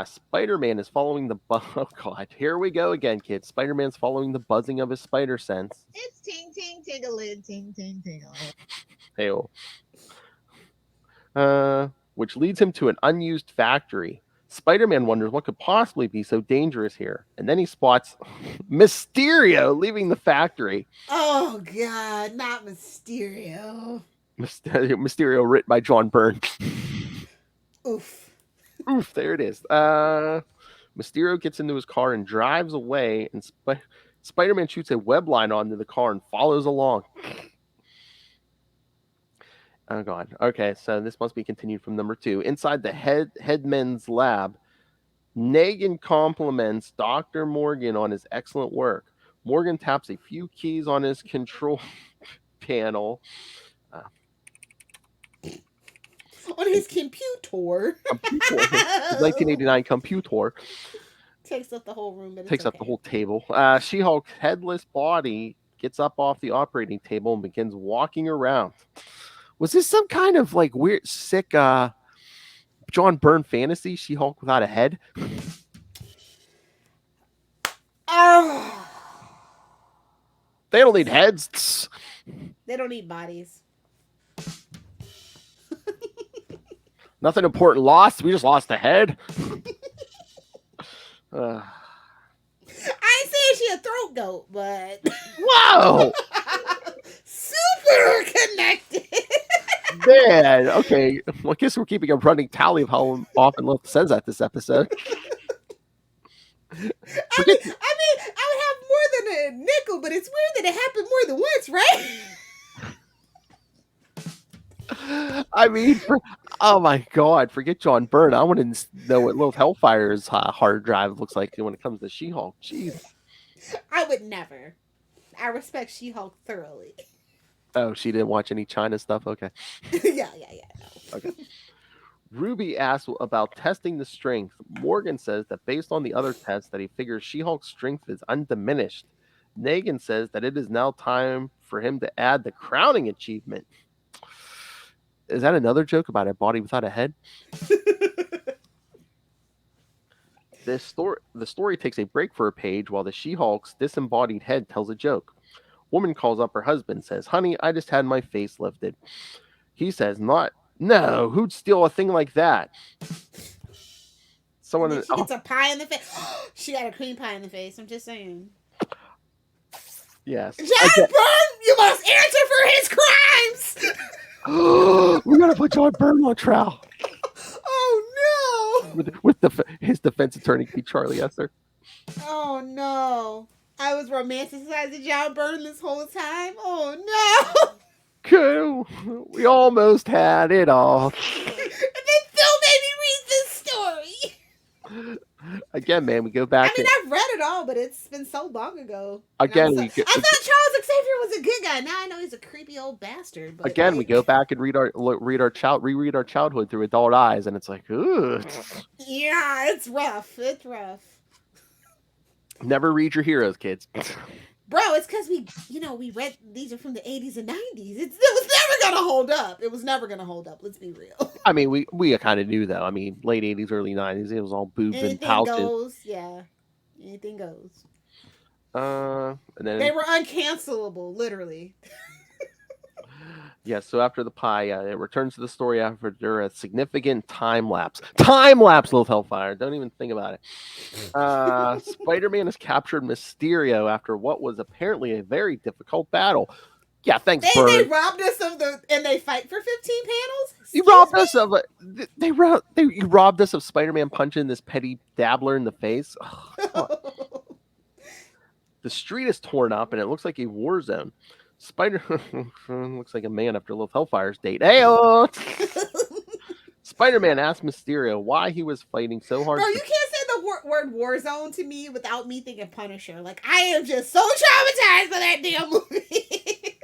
Spider-Man is following the oh god, here we go again, kids. Spider-Man's following the buzzing of his spider sense. It's ting ting ting-a-lid, ting ting ting-a-lid. Hey-oh. Which leads him to an unused factory. Spider-Man wonders what could possibly be so dangerous here, and then he spots Mysterio leaving the factory. Oh god, not Mysterio. Mysterio written by John Byrne. Oof. Oof, there it is. Mysterio gets into his car and drives away, and Spider-Man shoots a web line onto the car and follows along. Oh god. Okay, so this must be continued from number 2. Inside the headman's lab, Negan compliments Dr. Morgan on his excellent work. Morgan taps a few keys on his control panel. On his computer. 1989 computer. Takes up the whole room. Takes up the whole table. She-Hulk's headless body gets up off the operating table and begins walking around. Was this some kind of like weird, sick John Byrne fantasy? She-Hulk without a head? Oh. They don't need heads. They don't need bodies. Nothing important lost. We just lost a head. I ain't saying she a throat goat, but Whoa! super connected. Man, okay. Well, I guess we're keeping a running tally of how often Lilith says that this episode. I mean, I would have more than a nickel, but it's weird that it happened more than once, right? I mean, oh my god, forget John Byrne. I want to know what Lilith Hellfire's hard drive looks like when it comes to She-Hulk. Jeez. I would never. I respect She-Hulk thoroughly. Oh, she didn't watch any China stuff? Okay. Yeah. No. Okay. Ruby asks about testing the strength. Morgan says that based on the other tests that he figures She-Hulk's strength is undiminished. Negan says that it is now time for him to add the crowning achievement. Is that another joke about a body without a head? The story takes a break for a page while the She-Hulk's disembodied head tells a joke. Woman calls up her husband, says, "Honey, I just had my face lifted." He says, "No, who'd steal a thing like that?" Someone She gets a pie in the face. She got a cream pie in the face. I'm just saying. Yes. John Byrne, you must answer for his crimes. We gotta put John Byrne on trial. with his defense attorney be Charlie Esser. Oh no. I was romanticizing John Byrne this whole time. Oh Cool. We almost had it all. no. And then Phil made me read this story. Again, man, we go back. I mean, I've read it all, but it's been so long ago. Again, I thought Charles Xavier was a good guy. Now I know he's a creepy old bastard. But again, we go back and reread our childhood through adult eyes, and it's like, ooh. Yeah, it's rough. It's rough. Never read your heroes, kids. Bro, it's because we read these are from the 80s and 90s. It was never gonna hold up. It was never gonna hold up. Let's be real. I mean, we kind of knew though. I mean, late 80s, early 90s, it was all boobs and Anything pouches. goes, yeah. Anything goes. And then They were uncancelable, literally. yeah. So after the pie, it returns to the story after a significant time lapse. Time lapse, Lilith Hellfire. Don't even think about it. Spider-Man has captured Mysterio after what was apparently a very difficult battle. Yeah, thanks, They Bird. robbed us and they fight for 15 panels? You robbed us of you robbed us of Spider-Man punching this petty dabbler in the face. The street is torn up and it looks like a war zone. Spider looks like a man after Lilith Hellfire's date. Hey-oh! Spider-Man asked Mysterio why he was fighting so hard. Bro, you can't say the word war zone to me without me thinking Punisher. Like, I am just so traumatized by that damn movie.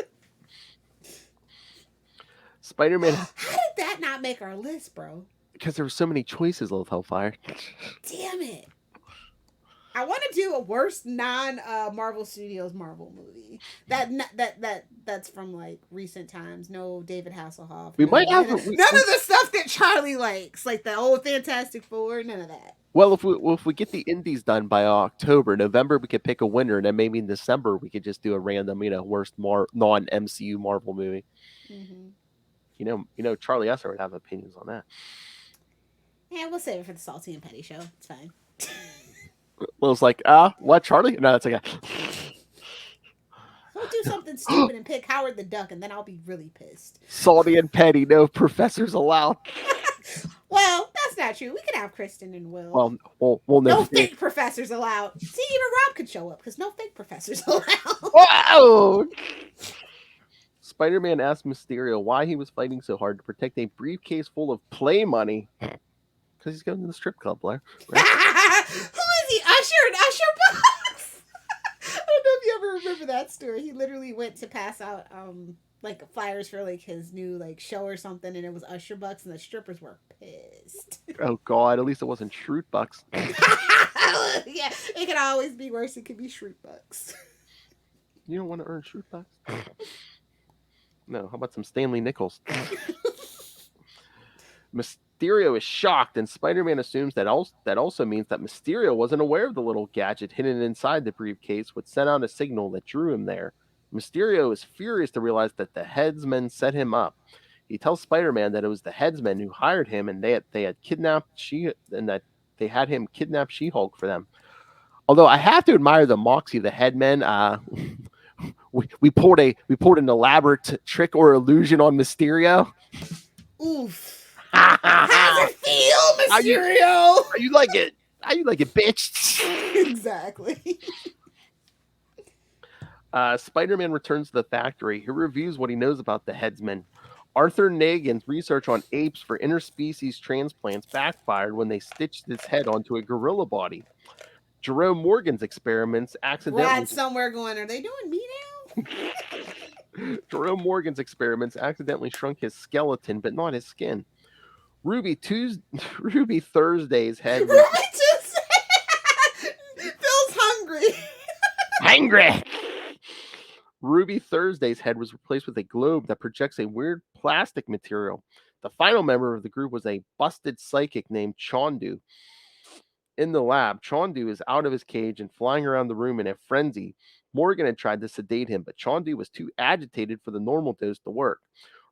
Spider-Man. How did that not make our list, bro? Because there were so many choices, Lilith Hellfire. Damn it. I want to do a worst non-Marvel Studios Marvel movie. That's from like recent times. No David Hasselhoff. We might have none of the stuff that Charlie likes, like the old Fantastic Four. None of that. Well, if we get the indies done by October, November we could pick a winner, and then maybe in December we could just do a random, worst non-MCU Marvel movie. Mm-hmm. Charlie Esser would have opinions on that. Yeah, we'll save it for the Salty and Petty show. It's fine. Lil's like, what, Charlie? No, that's okay. He'll do something stupid and pick Howard the Duck, and then I'll be really pissed. Salty and petty, no professors allowed. Well, that's not true. We could have Kristen and Will. Well, no. No fake professors allowed. See, even Rob could show up because no fake professors allowed. Whoa! Spider-Man asked Mysterio why he was fighting so hard to protect a briefcase full of play money. Because he's going to the strip club, Blair. Right? Who is he? Usher and Usher Box? I don't know if you ever remember that story. He literally went to pass out like flyers for like his new like show or something, and it was Usher Bucks, and the strippers were pissed. Oh God! At least it wasn't Shroot Bucks. Yeah, it could always be worse. It could be Shroot Bucks. You don't want to earn Shroot Bucks? No. How about some Stanley Nichols? Mysterio is shocked, and Spider-Man assumes that also means that Mysterio wasn't aware of the little gadget hidden inside the briefcase, which sent out a signal that drew him there. Mysterio is furious to realize that the headsmen set him up. He tells Spider-Man that it was the headsmen who hired him, and they had kidnapped that they had him kidnap She-Hulk for them. Although I have to admire the moxie of the headmen. We pulled an elaborate trick or illusion on Mysterio. Oof. How's it feel, Mysterio? How you like it? How you like it, bitch? Exactly. Spider-Man returns to the factory. He reviews what he knows about the headsmen. Arthur Nagan's research on apes for interspecies transplants backfired when they stitched his head onto a gorilla body. Jerome Morgan's experiments accidentally... Rod somewhere going, are they doing me now? Jerome Morgan's experiments accidentally shrunk his skeleton, but not his skin. Ruby Thursday's head... Phil's hungry. Hungry! Ruby Thursday's head was replaced with a globe that projects a weird plastic material. The final member of the group was a busted psychic named Chondu. In the lab, Chondu is out of his cage and flying around the room in a frenzy. Morgan had tried to sedate him, but Chondu was too agitated for the normal dose to work.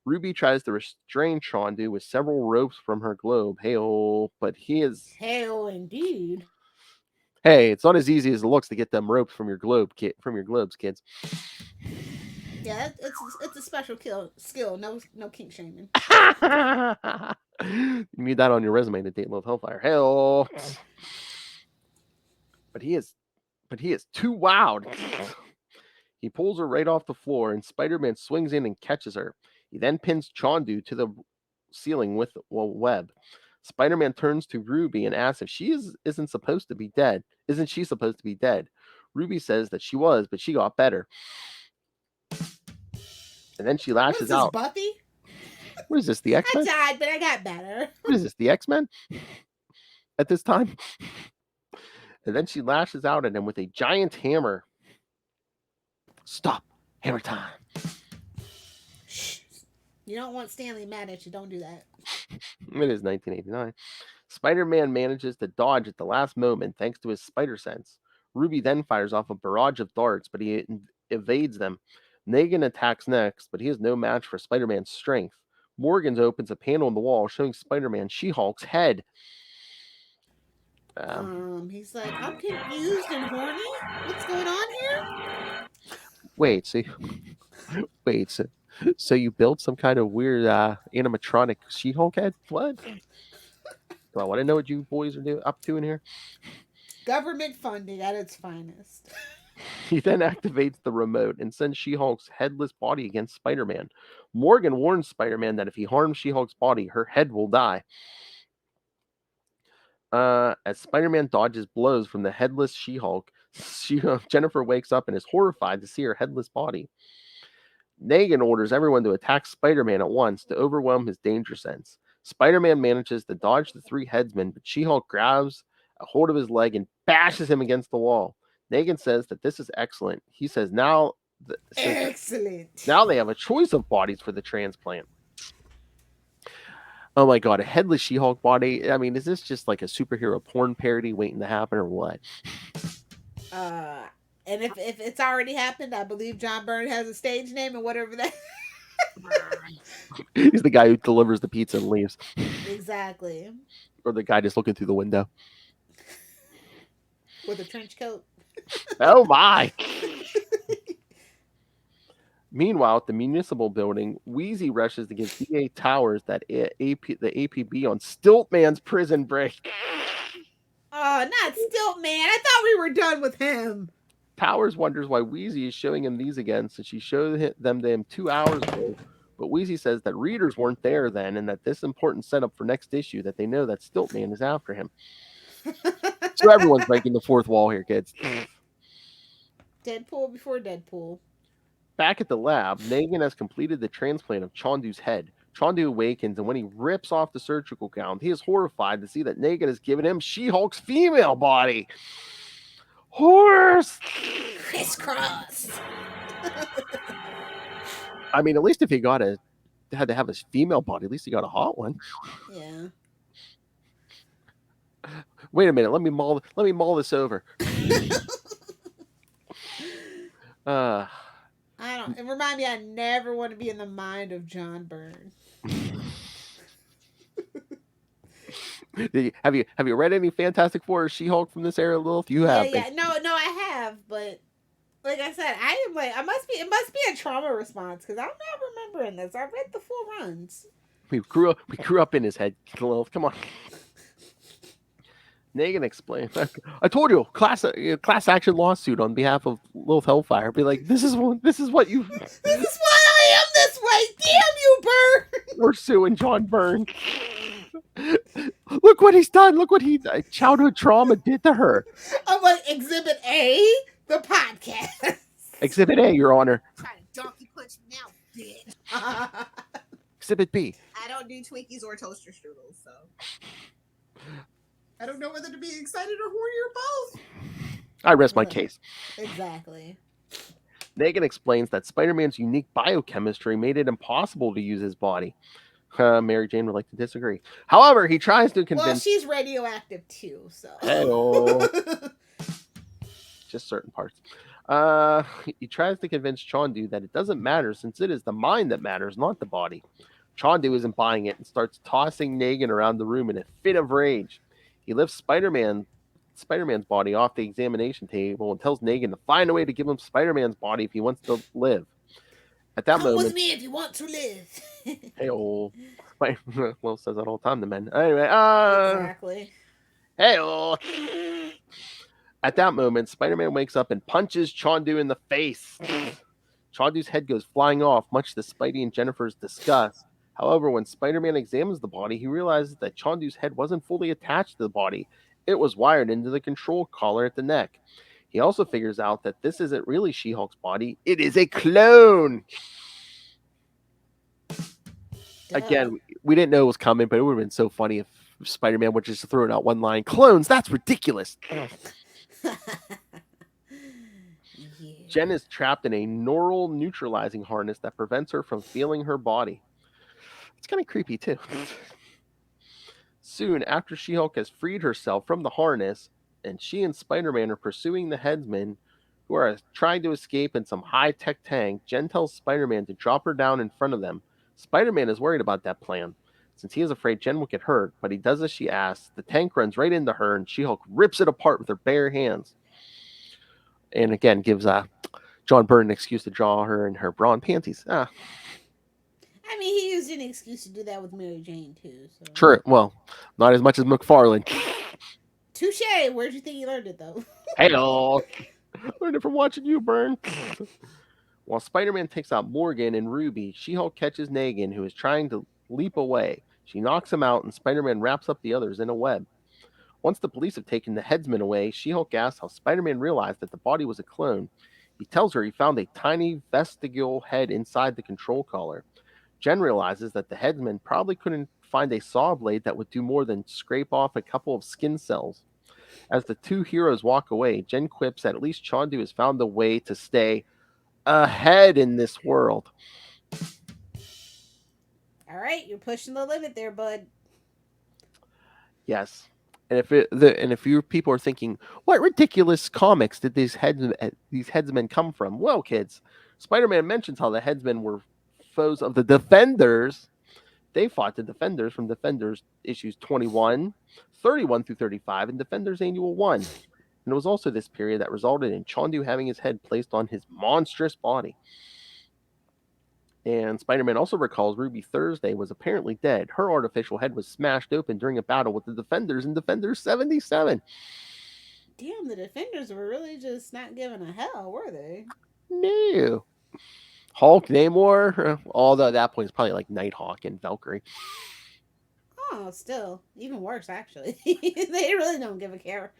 Ruby tries to restrain Chondu with several ropes from her globe. Hey-oh, but he is... Hell, indeed. Hey, it's not as easy as it looks to get them ropes from your globes, kids. Yeah, it's a special skill. No kink shaming. You need that on your resume to date Lilith Hellfire. Hell, but he is too wild. He pulls her right off the floor, and Spider-Man swings in and catches her. He then pins Chondu to the ceiling with a web. Spider-Man turns to Ruby and asks if isn't supposed to be dead. Isn't she supposed to be dead? Ruby says that she was, but she got better. And then she What lashes is this, out. Buffy? What is this, the I X-Men? died, but I got better. What is this, the X-Men? At this time? And then she lashes out at him with a giant hammer. Stop. Hammer time. Shh. You don't want Stanley mad at you. Don't do that. It is 1989. Spider-Man manages to dodge at the last moment thanks to his spider sense. Ruby then fires off a barrage of darts, but he evades them. Negan attacks next, but he is no match for Spider-Man's strength. Morgans opens a panel on the wall showing Spider-Man She-Hulk's head. He's like, I'm confused and horny. What's going on here? Wait, so you built some kind of weird animatronic She-Hulk head? What? Do I want to know what you boys are up to in here? Government funding at its finest. He then activates the remote and sends She-Hulk's headless body against Spider-Man. Morgan warns Spider-Man that if he harms She-Hulk's body, her head will die. As Spider-Man dodges blows from the headless She-Hulk, Jennifer wakes up and is horrified to see her headless body. Negan orders everyone to attack Spider-Man at once to overwhelm his danger sense. Spider-Man manages to dodge the three headsmen, but She-Hulk grabs a hold of his leg and bashes him against the wall. Negan says that this is excellent. He says now Excellent. Now they have a choice of bodies for the transplant. Oh my god, a headless She-Hulk body. I mean, is this just like a superhero porn parody waiting to happen or what? And if it's already happened, I believe John Byrne has a stage name and whatever that. He's the guy who delivers the pizza and leaves. Exactly. Or the guy just looking through the window. With a trench coat. Oh my! Meanwhile, at the municipal building, Wheezy rushes to give DA Towers the APB on Stiltman's prison break. Oh, not Stiltman. I thought we were done with him. Towers wonders why Wheezy is showing him these again, since she showed them to him 2 hours ago. But Wheezy says that readers weren't there then, and that this important setup for next issue, that they know that Stiltman is after him. So everyone's breaking the fourth wall here, kids. Deadpool before Deadpool. Back at the lab, Negan has completed the transplant of Chondu's head. Chondu awakens, and when he rips off the surgical gown, he is horrified to see that Negan has given him She-Hulk's female body. Horse! Crisscross. I mean, at least if he had to have his female body, at least he got a hot one. Yeah. Wait a minute, let me mull this over. It reminds me I never want to be in the mind of John Byrne. Have you read any Fantastic Four or She-Hulk from this era, Lilith? You have. Yeah. No, I have, but like I said, I am like, it must be a trauma response because I'm not remembering this. I read the full runs. We grew up in his head, Lilith. Come on. Negan explained. I told you, class action lawsuit on behalf of Lilith Hellfire. Be like, this is what you. This is why I am this way. Damn you, Byrne. We're suing John Byrne. Look what he's done. Look what childhood trauma did to her. I'm like, Exhibit A, the podcast. Exhibit A, Your Honor. Trying to donkey punch me now, bitch. Exhibit B. I don't do Twinkies or toaster strudels, so I don't know whether to be excited or horny or both. I rest my case. Exactly. Negan explains that Spider-Man's unique biochemistry made it impossible to use his body. Mary Jane would like to disagree. However, he tries to convince... Well, she's radioactive too, so... Hey-oh. Just certain parts. He tries to convince Chondu that it doesn't matter since it is the mind that matters, not the body. Chondu isn't buying it and starts tossing Negan around the room in a fit of rage. He lifts Spider-Man's body off the examination table and tells Negan to find a way to give him Spider-Man's body if he wants to live. At that Come with moment, me if you want to live. hey, old. Well, says that all the time to men. Anyway, Exactly. hey, old. At that moment, Spider-Man wakes up and punches Chondu in the face. Chondu's head goes flying off, much to Spidey and Jennifer's disgust. However, when Spider-Man examines the body, he realizes that Chondu's head wasn't fully attached to the body. It was wired into the control collar at the neck. He also figures out that this isn't really She-Hulk's body. It is a clone! Duh. Again, we didn't know it was coming, but it would have been so funny if Spider-Man would just throw out one line, "Clones, that's ridiculous." Yeah. Jen is trapped in a neural neutralizing harness that prevents her from feeling her body. It's kind of creepy, too. Soon after She-Hulk has freed herself from the harness, and she and Spider-Man are pursuing the headsmen who are trying to escape in some high-tech tank, Jen tells Spider-Man to drop her down in front of them. Spider-Man is worried about that plan, since he is afraid Jen will get hurt, but he does as she asks. The tank runs right into her, and She-Hulk rips it apart with her bare hands. And again, gives John Byrne an excuse to draw her in her bra and panties. I mean, he used an excuse to do that with Mary Jane, too. So. True. Well, not as much as McFarlane. Touche. Where'd you think you learned it, though? Hello. Learned it from watching you, Byrne. While Spider-Man takes out Morgan and Ruby, She-Hulk catches Negan, who is trying to leap away. She knocks him out, and Spider-Man wraps up the others in a web. Once the police have taken the headsman away, She-Hulk asks how Spider-Man realized that the body was a clone. He tells her he found a tiny vestigial head inside the control collar. Jen realizes that the headsman probably couldn't find a saw blade that would do more than scrape off a couple of skin cells. As the two heroes walk away, Jen quips that at least Chondu has found a way to stay ahead in this world. All right, you're pushing the limit there, bud. Yes. And if you people are thinking, what ridiculous comics did these headsmen come from? Well, kids, Spider-Man mentions how the headsmen were foes of the Defenders. They fought the Defenders from Defenders issues 21, 31 through 35, and Defenders Annual 1. And it was also this period that resulted in Chondu having his head placed on his monstrous body. And Spider-Man also recalls Ruby Thursday was apparently dead. Her artificial head was smashed open during a battle with the Defenders in Defenders 77. Damn, the Defenders were really just not giving a hell, were they? No. Hulk, Namor, although at that point it's probably like Nighthawk and Valkyrie. Oh, still. Even worse, actually. They really don't give a care.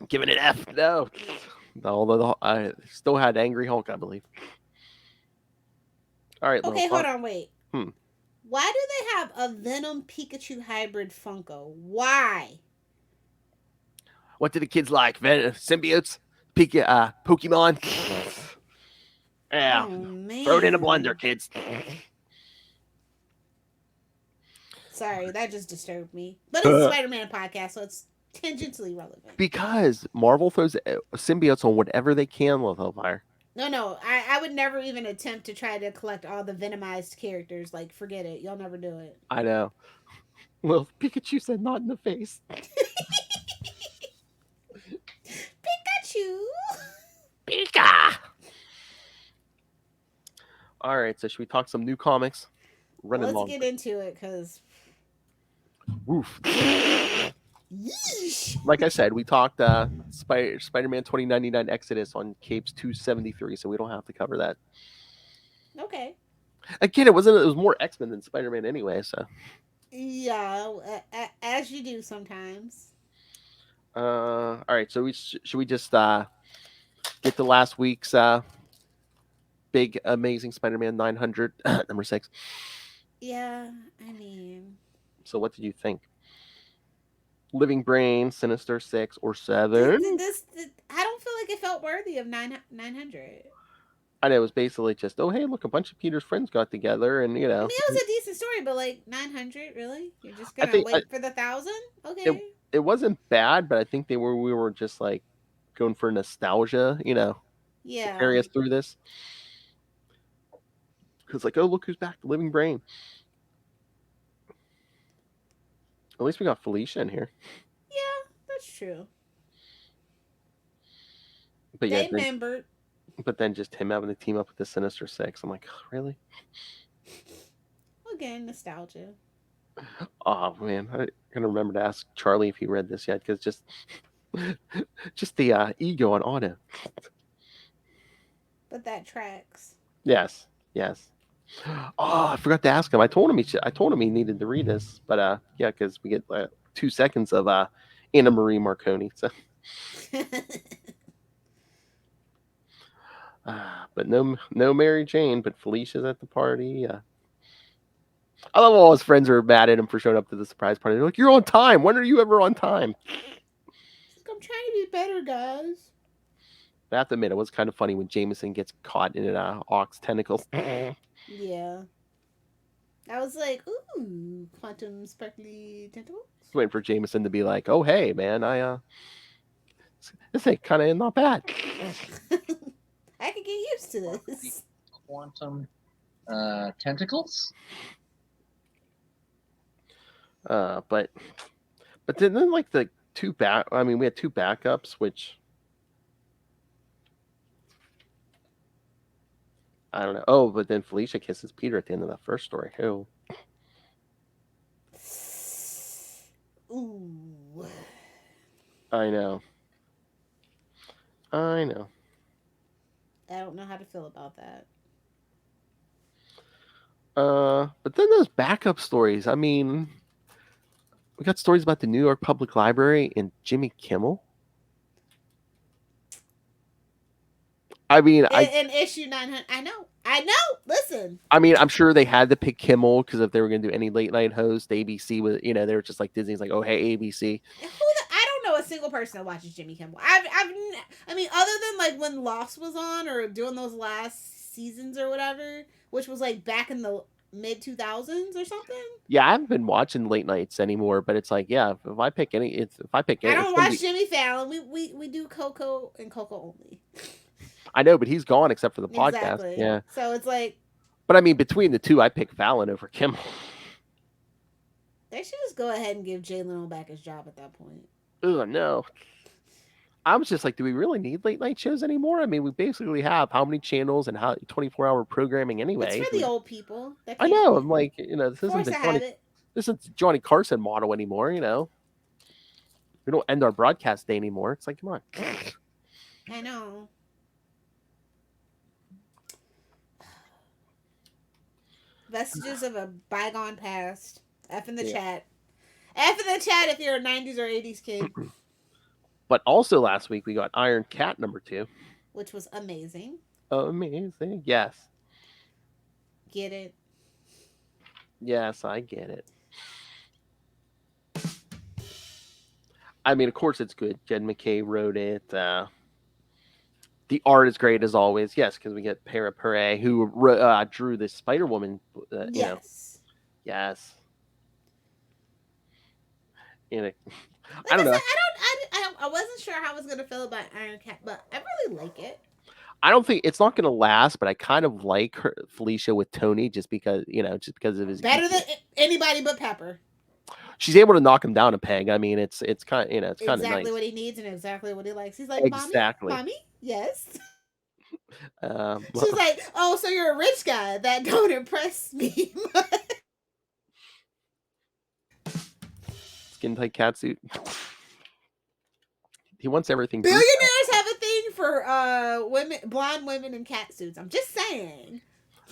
Giving it F, no. Although I still had Angry Hulk, I believe. All right. Okay, hold on, wait. Hmm. Why do they have a Venom Pikachu hybrid Funko? Why? What do the kids like? Symbiotes? Pokemon? Yeah. Oh, man. Throw it in a blender, kids. Sorry, that just disturbed me. But it's a Spider-Man podcast, so it's tangentially relevant. Because Marvel throws symbiotes on whatever they can, Hellfire. No, I would never even attempt to try to collect all the Venomized characters. Like, forget it. You'll never do it. I know. Well, Pikachu said not in the face. Pikachu! Pika! All right, so should we talk some new comics? Let's get into it, because... Woof. Yeesh. Like I said, we talked Spider-Man 2099 Exodus on Capes 273, so we don't have to cover that. Okay. Again, it was more X-Men than Spider-Man anyway, so. Yeah, as you do sometimes. All right, so should we just get to last week's big amazing Spider-Man 900 number 6? Yeah, I mean, so what did you think? Living Brain, Sinister 6 or 7? I don't feel like it felt worthy of 900. I know, it was basically just, oh hey, look, a bunch of Peter's friends got together, and you know. I mean, it was a decent story, but like 900, really? You're just gonna wait for the 1,000? Okay. It wasn't bad, but I think we were just like going for nostalgia, you know. Yeah. To carry us through this. Because like, oh look who's back, the Living Brain. At least we got Felicia in here. Yeah, that's true. But They yeah, remembered. But then just him having to team up with the Sinister Six. I'm like, really? Again, nostalgia. Oh man, I gotta remember to ask Charlie if he read this yet, because just the ego on auto. But that tracks. Yes, yes. Oh, I forgot to ask him. I told him he needed to read this, but yeah, because we get 2 seconds of Anna Marie Marconi. So, but no Mary Jane, but Felicia's at the party. I love all his friends are mad at him for showing up to the surprise party. They're like, "You're on time. When are you ever on time?" I'm trying to be better, guys. I have to admit, it was kind of funny when Jameson gets caught in an ox tentacles. Yeah. I was like, ooh, quantum sparkly tentacles. Waiting for Jameson to be like, "Oh, hey, man, this ain't kind of not bad." I could get used to this. Quantum tentacles. But then like the we had 2 backups, which I don't know. Oh, but then Felicia kisses Peter at the end of that first story. Oh. Ooh. I know. I don't know how to feel about that. But then those backup stories. I mean, we got stories about the New York Public Library and Jimmy Kimmel. I mean, in issue 900, I know. Listen. I mean, I'm sure they had to pick Kimmel because if they were going to do any late night host, ABC was, they were just like Disney's like, oh hey ABC. I don't know a single person that watches Jimmy Kimmel. I mean, other than like when Lost was on or doing those last seasons or whatever, which was like back in the mid 2000s or something. Yeah, I haven't been watching late nights anymore, but it's like, yeah, if I pick any, I don't watch Jimmy Fallon. We do Coco and Coco only. I know, but he's gone except for the podcast. Exactly. Yeah. So it's like. But I mean, between the two, I pick Fallon over Kimmel. They should just go ahead and give Jay Leno back his job at that point. Oh no. I was just like, do we really need late night shows anymore? I mean, we basically have how many channels and how 24-hour programming anyway. It's for the old people. I know. I'm like, this isn't the Johnny Carson model anymore. We don't end our broadcast day anymore. It's like, come on. I know. Vestiges of a bygone past. F in the chat. F in the chat if you're a 90s or 80s kid. But also last week we got Iron Cat #2. Which was amazing. Amazing. Yes. Get it? Yes, I get it. I mean, of course it's good. Jed McKay wrote it. The art is great as always. Yes, because we get Perich, who drew this Spider-Woman. Yes. Yes. I don't know. I wasn't sure how I was gonna feel about Iron Cat, but I really like it. I don't think it's not going to last, but I kind of like Felicia with Tony just because of his better than anybody but Pepper. She's able to knock him down a peg. I mean, it's kind of it's kind of exactly nice. What he needs and exactly what he likes. He's like, mommy, yes. She's like, oh, so you're a rich guy. That don't impress me much. Skin tight cat suit. He wants everything. Billionaires have a thing for women, blonde women in cat suits. I'm just saying.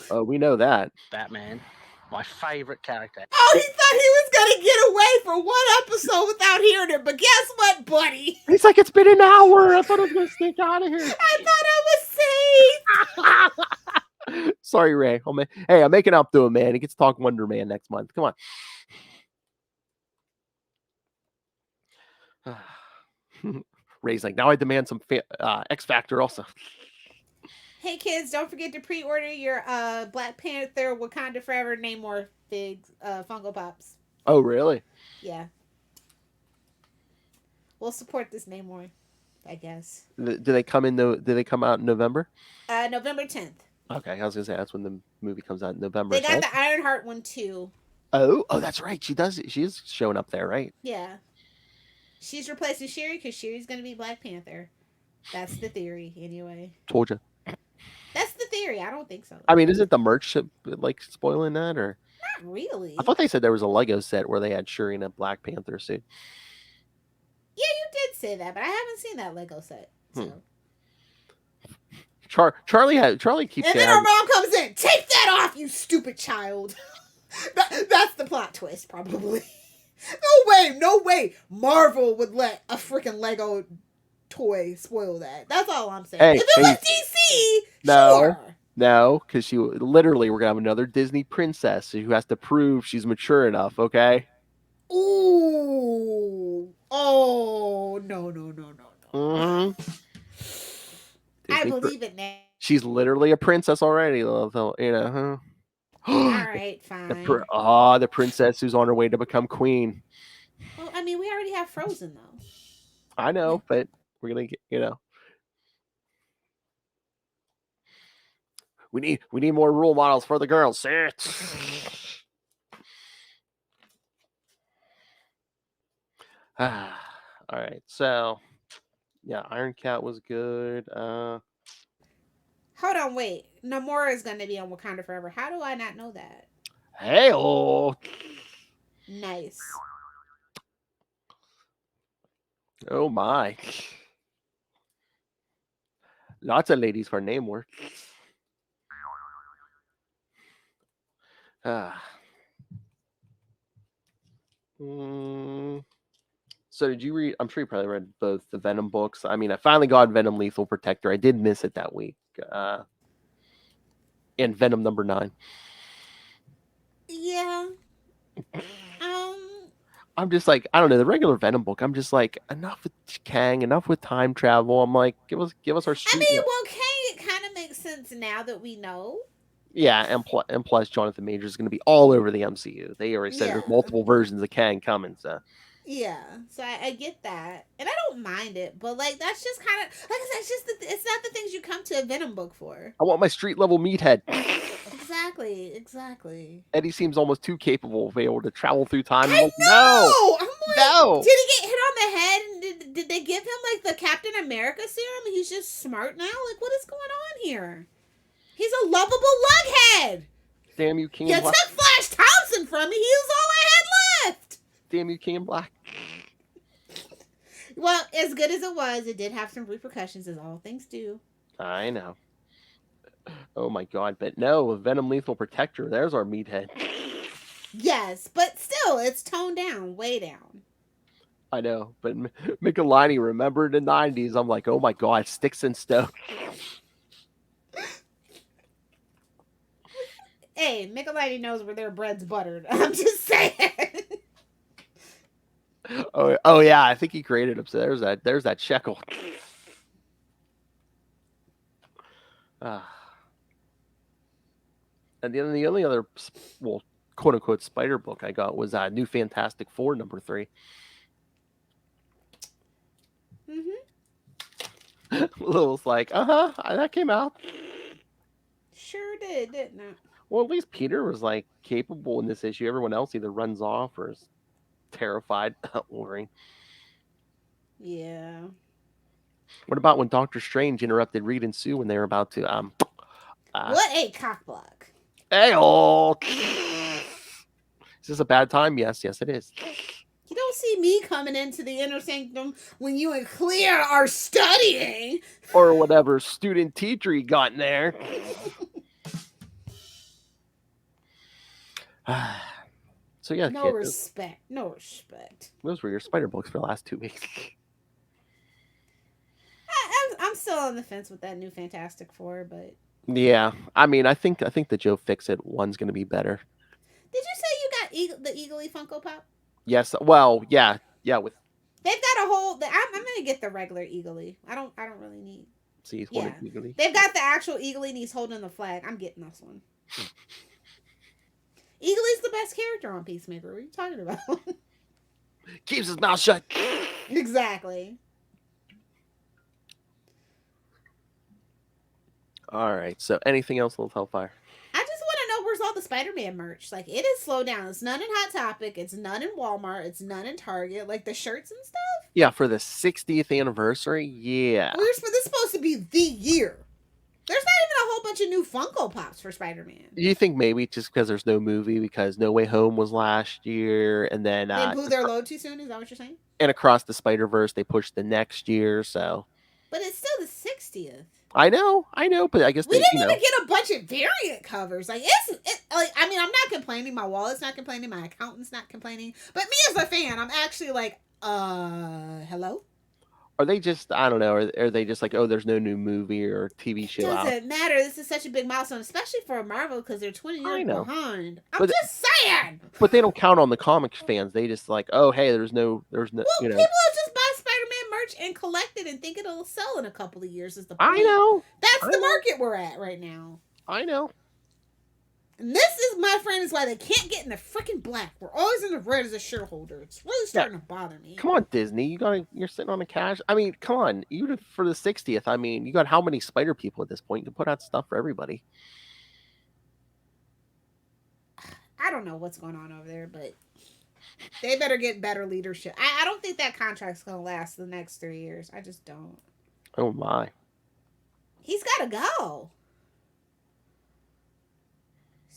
Oh, we know that. Batman, my favorite character. Oh, he thought he was gonna get away for one episode without hearing it, but guess what, buddy? He's like, it's been an hour. I thought I was gonna sneak out of here. I thought I was safe. Sorry, Ray. I'm making up to him, man. He gets to talk Wonder Man next month. Come on. Ray's like, now I demand some X Factor also. Hey kids, don't forget to pre-order your Black Panther Wakanda Forever Namor figs, Funko Pops. Oh, really? Yeah. We'll support this Namor, I guess. Do they come out in November? November 10th. Okay, I was gonna say that's when the movie comes out in November. They got the Ironheart one too. Oh, that's right. She is showing up there, right? Yeah. She's replacing Shuri because Shuri's going to be Black Panther. That's the theory, anyway. Told you. theory. I don't think so. I mean, isn't the merch like spoiling that, or Not really. I thought they said there was a Lego set where they had Shuri in a Black Panther suit. Yeah, you did say that, but I haven't seen that Lego set. So. Charlie keeps And then saying, our mom comes in. Take that off, you stupid child. That's the plot twist, probably. No way. Marvel would let a freaking Lego toy spoil that. That's all I'm saying. Hey, if it was DC, no. sure. No, because we're gonna have another Disney princess who has to prove she's mature enough. Okay. Ooh. Oh no. Mm-hmm. I believe it now. She's literally a princess already, though. You know. All right, fine. The princess who's on her way to become queen. Well, I mean, we already have Frozen though. I know, but we're gonna get, we need more role models for the girls. All right, so yeah, Iron Cat was good. Hold on, wait. Namora is going to be on Wakanda Forever. How do I not know that? Hey-oh. Nice. Oh my. Lots of ladies for name work. So did you read? I'm sure you probably read both the Venom books. I mean, I finally got Venom Lethal Protector. I did miss it that week. And Venom #9. Yeah. I'm just like, I don't know, the regular Venom book. I'm just like, enough with Kang, enough with time travel. I'm like, give us our. I mean, well, Kang, it kind of makes sense now that we know. Yeah, and plus Jonathan Majors is going to be all over the MCU. They already said there's multiple versions of Kang coming. So yeah, so I get that, and I don't mind it, but like that's just kind of like I said, it's not the things you come to a Venom book for. I want my street level meathead. Exactly. Eddie seems almost too capable of being able to travel through time. I know. No, I'm like, no. Did he get hit on the head? And did they give him like the Captain America serum? And he's just smart now. Like, what is going on here? He's a lovable lughead. Damn you, King. You took Flash Thompson from me. He was all I had left. Damn you, King in Black. Well, as good as it was, it did have some repercussions, as all things do. I know. Oh my god, but no, Venom Lethal Protector, there's our meathead. Yes, but still, it's toned down, way down. I know, but Michelini remembered in the 90s. I'm like, oh my god, sticks and stones. Hey, Michelini knows where their bread's buttered. I'm just saying. Oh yeah, I think he created him. So there's that shekel. And the only other, well, quote unquote spider book I got was New Fantastic Four #3. Lil's like, that came out. Sure did, didn't it? Well, at least Peter was like capable in this issue. Everyone else either runs off or is terrified. Wolverine. Yeah. What about when Doctor Strange interrupted Reed and Sue when they were about to what a cockblock. Hey-oh. Is this a bad time? Yes, it is. You don't see me coming into the inner sanctum when you and Clea are studying. Or whatever student teacher you got in there. So yeah. No respect. Those were your spider books for the last 2 weeks. I'm still on the fence with that New Fantastic Four, but yeah, I mean, I think the Joe Fixit one's going to be better. Did you say you got the Eagly Funko Pop? Yes. Well, yeah. With they've got a whole. I'm gonna get the regular Eagly. I don't really need. See, he's yeah. Eagly. They've got the actual Eagly, and he's holding the flag. I'm getting this one. Eagly's the best character on Peacemaker. What are you talking about? Keeps his mouth shut. Exactly. All right. So, anything else, Little Hellfire? I just want to know where's all the Spider-Man merch. Like, it is slowed down. It's none in Hot Topic. It's none in Walmart. It's none in Target. Like the shirts and stuff. Yeah, for the 60th anniversary. Yeah. Well, this is supposed to be the year. There's not even a whole bunch of new Funko Pops for Spider-Man. You think maybe just because there's no movie, because No Way Home was last year, and then They blew their load too soon. Is that what you're saying? and Across the Spider-Verse they pushed the next year. So But it's still the 60th. I know, but I guess We they, didn't even get a bunch of variant covers. Like I mean, I'm not complaining. My wallet's not complaining. My accountant's not complaining. But me as a fan, I'm actually like, hello? Are they just, I don't know, are they just like, oh, there's no new movie or TV show out? Doesn't matter. This is such a big milestone, especially for Marvel because they're 20 years behind. I'm just saying. But they don't count on the comic fans. They just like, oh, hey, there's no, well, people will just buy Spider-Man merch and collect it and think it'll sell in a couple of years. Is the point. I know. That's the market we're at right now. I know. And this is, my friend, is why they can't get in the freaking black. We're always in the red as a shareholder. It's really starting to bother me. Come on, Disney. You're sitting on a cash. I mean, come on. Even for the 60th, I mean, you got how many Spider people at this point? You can put out stuff for everybody. I don't know what's going on over there, but they better get better leadership. I don't think that contract's going to last the next 3 years. I just don't. Oh, my. He's got to go.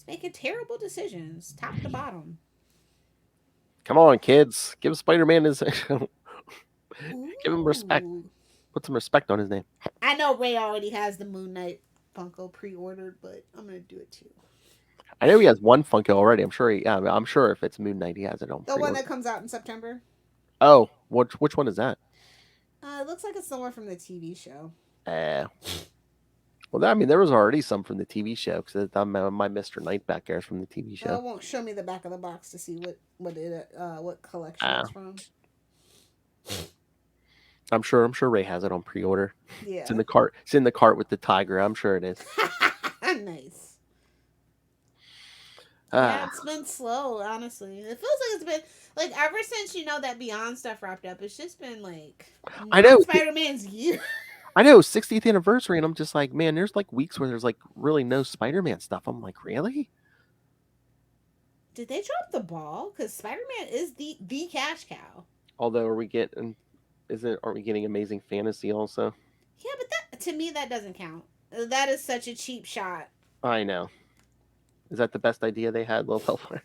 Making terrible decisions, top to bottom. Come on, kids. Give Spider-Man his... Give him respect. Put some respect on his name. I know Ray already has the Moon Knight Funko pre-ordered, but I'm going to do it too. I know he has one Funko already. I'm sure if it's Moon Knight, he has it on the one that comes out in September. Oh, which one is that? It looks like it's somewhere from the TV show. Well, I mean, there was already some from the TV show because my Mr. Knight back there is from the TV show. It won't show me the back of the box to see what collection it's from. I'm sure Ray has it on pre-order. Yeah, it's in the cart. It's in the cart with the tiger. I'm sure it is. Nice. Yeah, it's been slow. Honestly, it feels like it's been like ever since that Beyond stuff wrapped up. It's just been like I know Spider-Man's year. I know, 60th anniversary, and I'm just like, man, there's like weeks where there's like really no Spider-Man stuff. I'm like, really? Did they drop the ball? Because Spider-Man is the cash cow. Although, aren't we getting Amazing Fantasy also? Yeah, but that to me that doesn't count. That is such a cheap shot. I know. Is that the best idea they had, Lil Pelfire?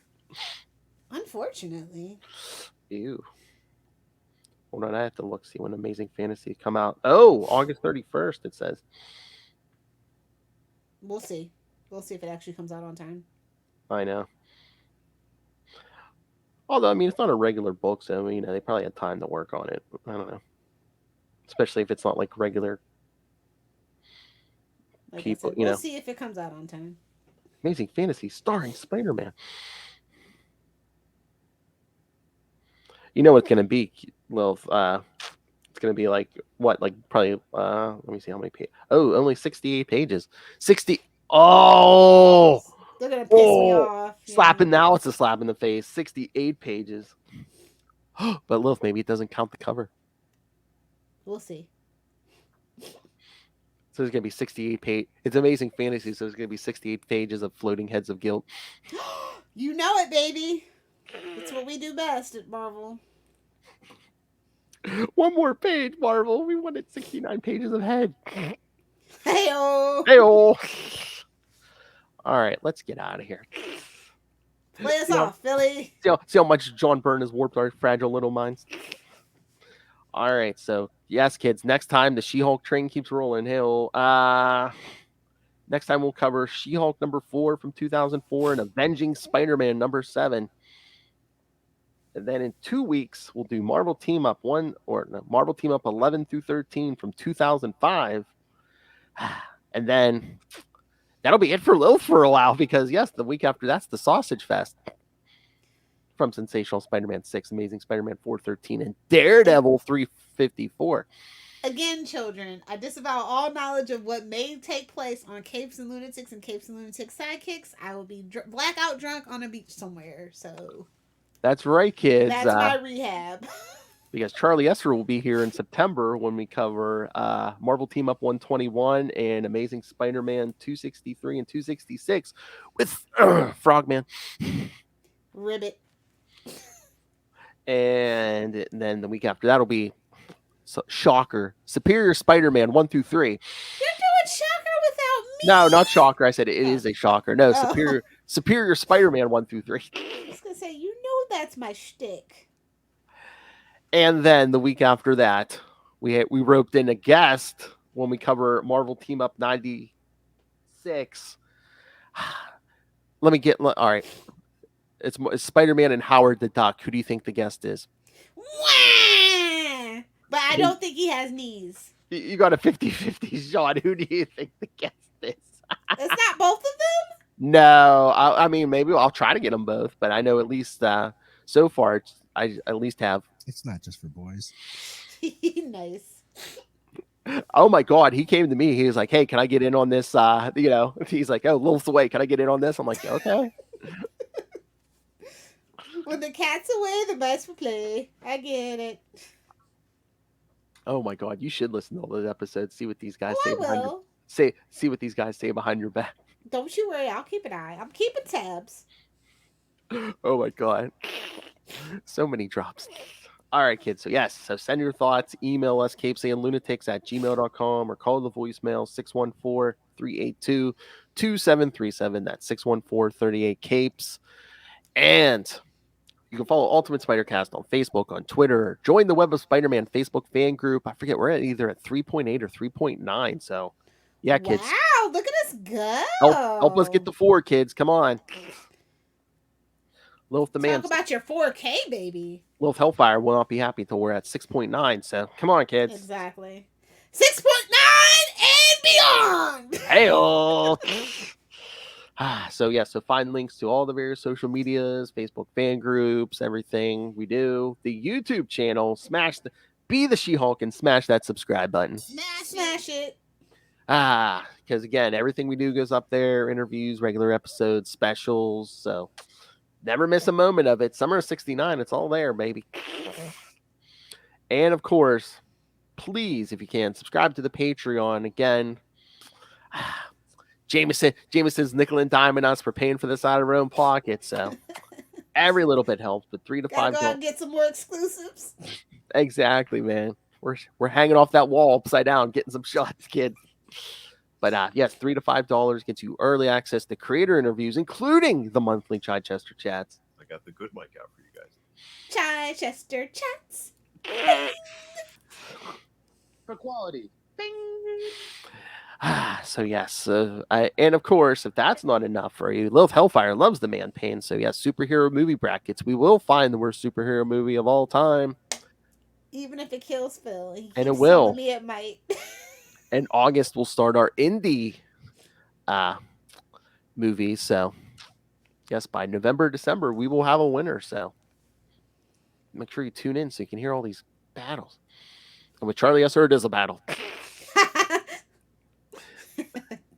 Unfortunately. Ew. Hold on, I have to look, see when Amazing Fantasy come out. Oh, August 31st, it says. We'll see. We'll see if it actually comes out on time. I know. Although, I mean, it's not a regular book, so, I mean, they probably had time to work on it. I don't know. Especially if it's not like regular people, we'll see if it comes out on time. Amazing Fantasy starring Spider-Man. You know what's going to be, well, it's going to be like, what, like probably, let me see how many pages. Oh, only 68 pages. 60. Oh! They're going to piss me off. Slapping now, it's a slap in the face. 68 pages. But Lilith, maybe it doesn't count the cover. We'll see. So there's going to be 68 pages. It's Amazing Fantasy, so there's going to be 68 pages of floating heads of guilt. You know it, baby. It's what we do best at Marvel. One more page, Marvel. We wanted 69 pages of head. Hey-oh. Hey-oh. All right, let's get out of here. Play us off, Philly. See how much John Byrne has warped our fragile little minds. All right, so yes, kids. Next time the She-Hulk train keeps rolling. Next time we'll cover She-Hulk number 4 from 2004 and Avenging Spider-Man number 7. And then in 2 weeks we'll do Marvel Team Up 11 through 13 from 2005. And then that'll be it for Lilith for a while because yes, the week after that's the Sausage Fest. From Sensational Spider-Man 6, Amazing Spider-Man 413, and Daredevil 354. Again, children, I disavow all knowledge of what may take place on Capes and Lunatics and Capes and Lunatics Sidekicks. I will be blackout drunk on a beach somewhere. So that's right, kids. That's my rehab. Because Charlie Esser will be here in September when we cover Marvel Team Up 121 and Amazing Spider-Man 263 and 266 with Frogman. Ribbit. And then the week after that'll be shocker Superior Spider-Man 1 through 3. You're doing Shocker No, not Shocker. I said it is a shocker. No, Oh. Superior Spider-Man 1 through 3. I was gonna say, you know, that's my shtick. And then the week after that, we roped in a guest when we cover Marvel Team Up 96. Let me get all right. It's Spider-Man and Howard the Duck. Who do you think the guest is? Wah! But I don't think he has knees. You got a 50-50 shot. Who do you think the guest is? It's not both of them? No, I mean, maybe I'll try to get them both, but I know at least so far I at least have. It's not just for boys. Nice. Oh my God, he came to me. He was like, "Hey, can I get in on this?" He's like, "Oh, Lilith's away. Can I get in on this?" I'm like, "Okay." When the cat's away, the mice will play. I get it. Oh my God, you should listen to all those episodes. See what these guys Oh, say I behind will. see what these guys say behind your back. Don't you worry. I'll keep an eye. I'm keeping tabs. Oh my God, so many drops. All right, kids. So send your thoughts. Email us, CapesandLunatics@gmail.com, or call the voicemail 614-382-2737. That's 614-38-CAPES. And you can follow Ultimate Spider-Cast on Facebook, on Twitter. Join the Web of Spider-Man Facebook fan group. I forget, we're at either at 3.8 or 3.9. So, yeah, kids. Wow, look at us go. Help us get to 4, kids. Come on. Lilith the man. Talk about your 4K, baby. Lilith Hellfire will not be happy until we're at 6.9. So, come on, kids. Exactly. 6.9 and beyond. Hey-oh. So find links to all the various social medias, Facebook fan groups, everything we do. The YouTube channel, be the She-Hulk and smash that subscribe button. Smash it. Because again, everything we do goes up there, interviews, regular episodes, specials. So never miss a moment of it. Summer of 69, it's all there, baby. And of course, please, if you can, subscribe to the Patreon. Again, Jameson's nickel and diming us for paying for this out of our own pocket. So every little bit helps, but $3 to $5. Gotta go out and get some more exclusives. Exactly, man. We're hanging off that wall upside down, getting some shots, kid. But yes, $3 to $5 gets you early access to creator interviews, including the monthly Chichester chats. I got the good mic out for you guys. Chichester chats. For quality. Bing. So yes, and of course, if that's not enough for you, Lilith Hellfire loves the man pain. So yes, superhero movie brackets. We will find the worst superhero movie of all time, Even if it kills Phil, and it will. Me, it might. And August will start our indie movies. So yes, by November, December, we will have a winner. So make sure you tune in so you can hear all these battles. And with Charlie S. Hurd is a battle.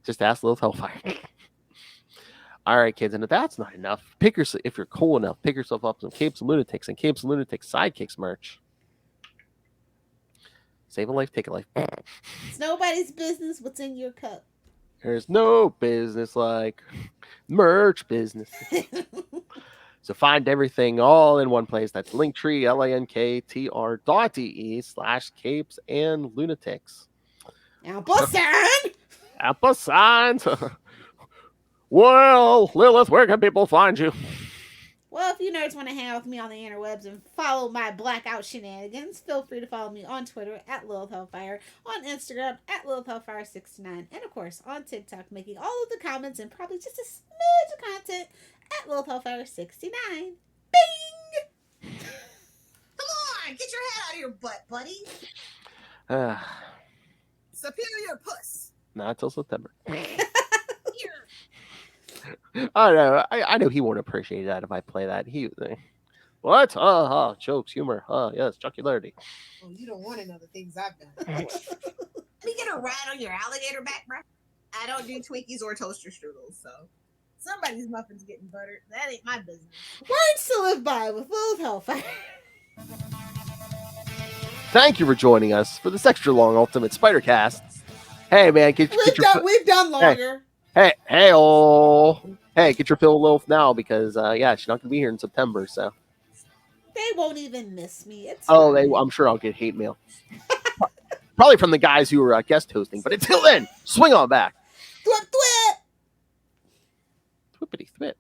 Just ask Lilith Hellfire. All right, kids, and if that's not enough, if you're cool enough, pick yourself up some Capes and Lunatics and Capes and Lunatics Sidekicks merch. Save a life, take a life. It's nobody's business what's in your cup. There's no business like merch business. So find everything all in one place. That's Linktree, linktr.ee/Capes and Lunatics. Ampersand. Well, Lilith, where can people find you? Well, if you nerds want to hang out with me on the interwebs and follow my blackout shenanigans, feel free to follow me on Twitter at Lilith Hellfire, on Instagram at Lilith Hellfire69, and of course on TikTok, making all of the comments and probably just a smidge of content at Lilith Hellfire69. Bing! Come on, get your head out of your butt, buddy. Superior puss. Not till September. Here. I know. I know he won't appreciate that if I play that. What? Jokes, humor. Yes, jocularity. Oh, you don't want to know the things I've done. Let me get a ride on your alligator back, bro. I don't do Twinkies or toaster strudels, so somebody's muffin's getting buttered. That ain't my business. Words to live by with Lilith Hellfire. Thank you for joining us for this extra long Ultimate Spider-Cast. Hey, man, We've done longer. Hey, get your fill of Lilith now because, she's not going to be here in September, so. They won't even miss me. It's I'm sure I'll get hate mail. Probably from the guys who were guest hosting, but until then, swing on back. Do Thwip, thwip. Twippity thwip.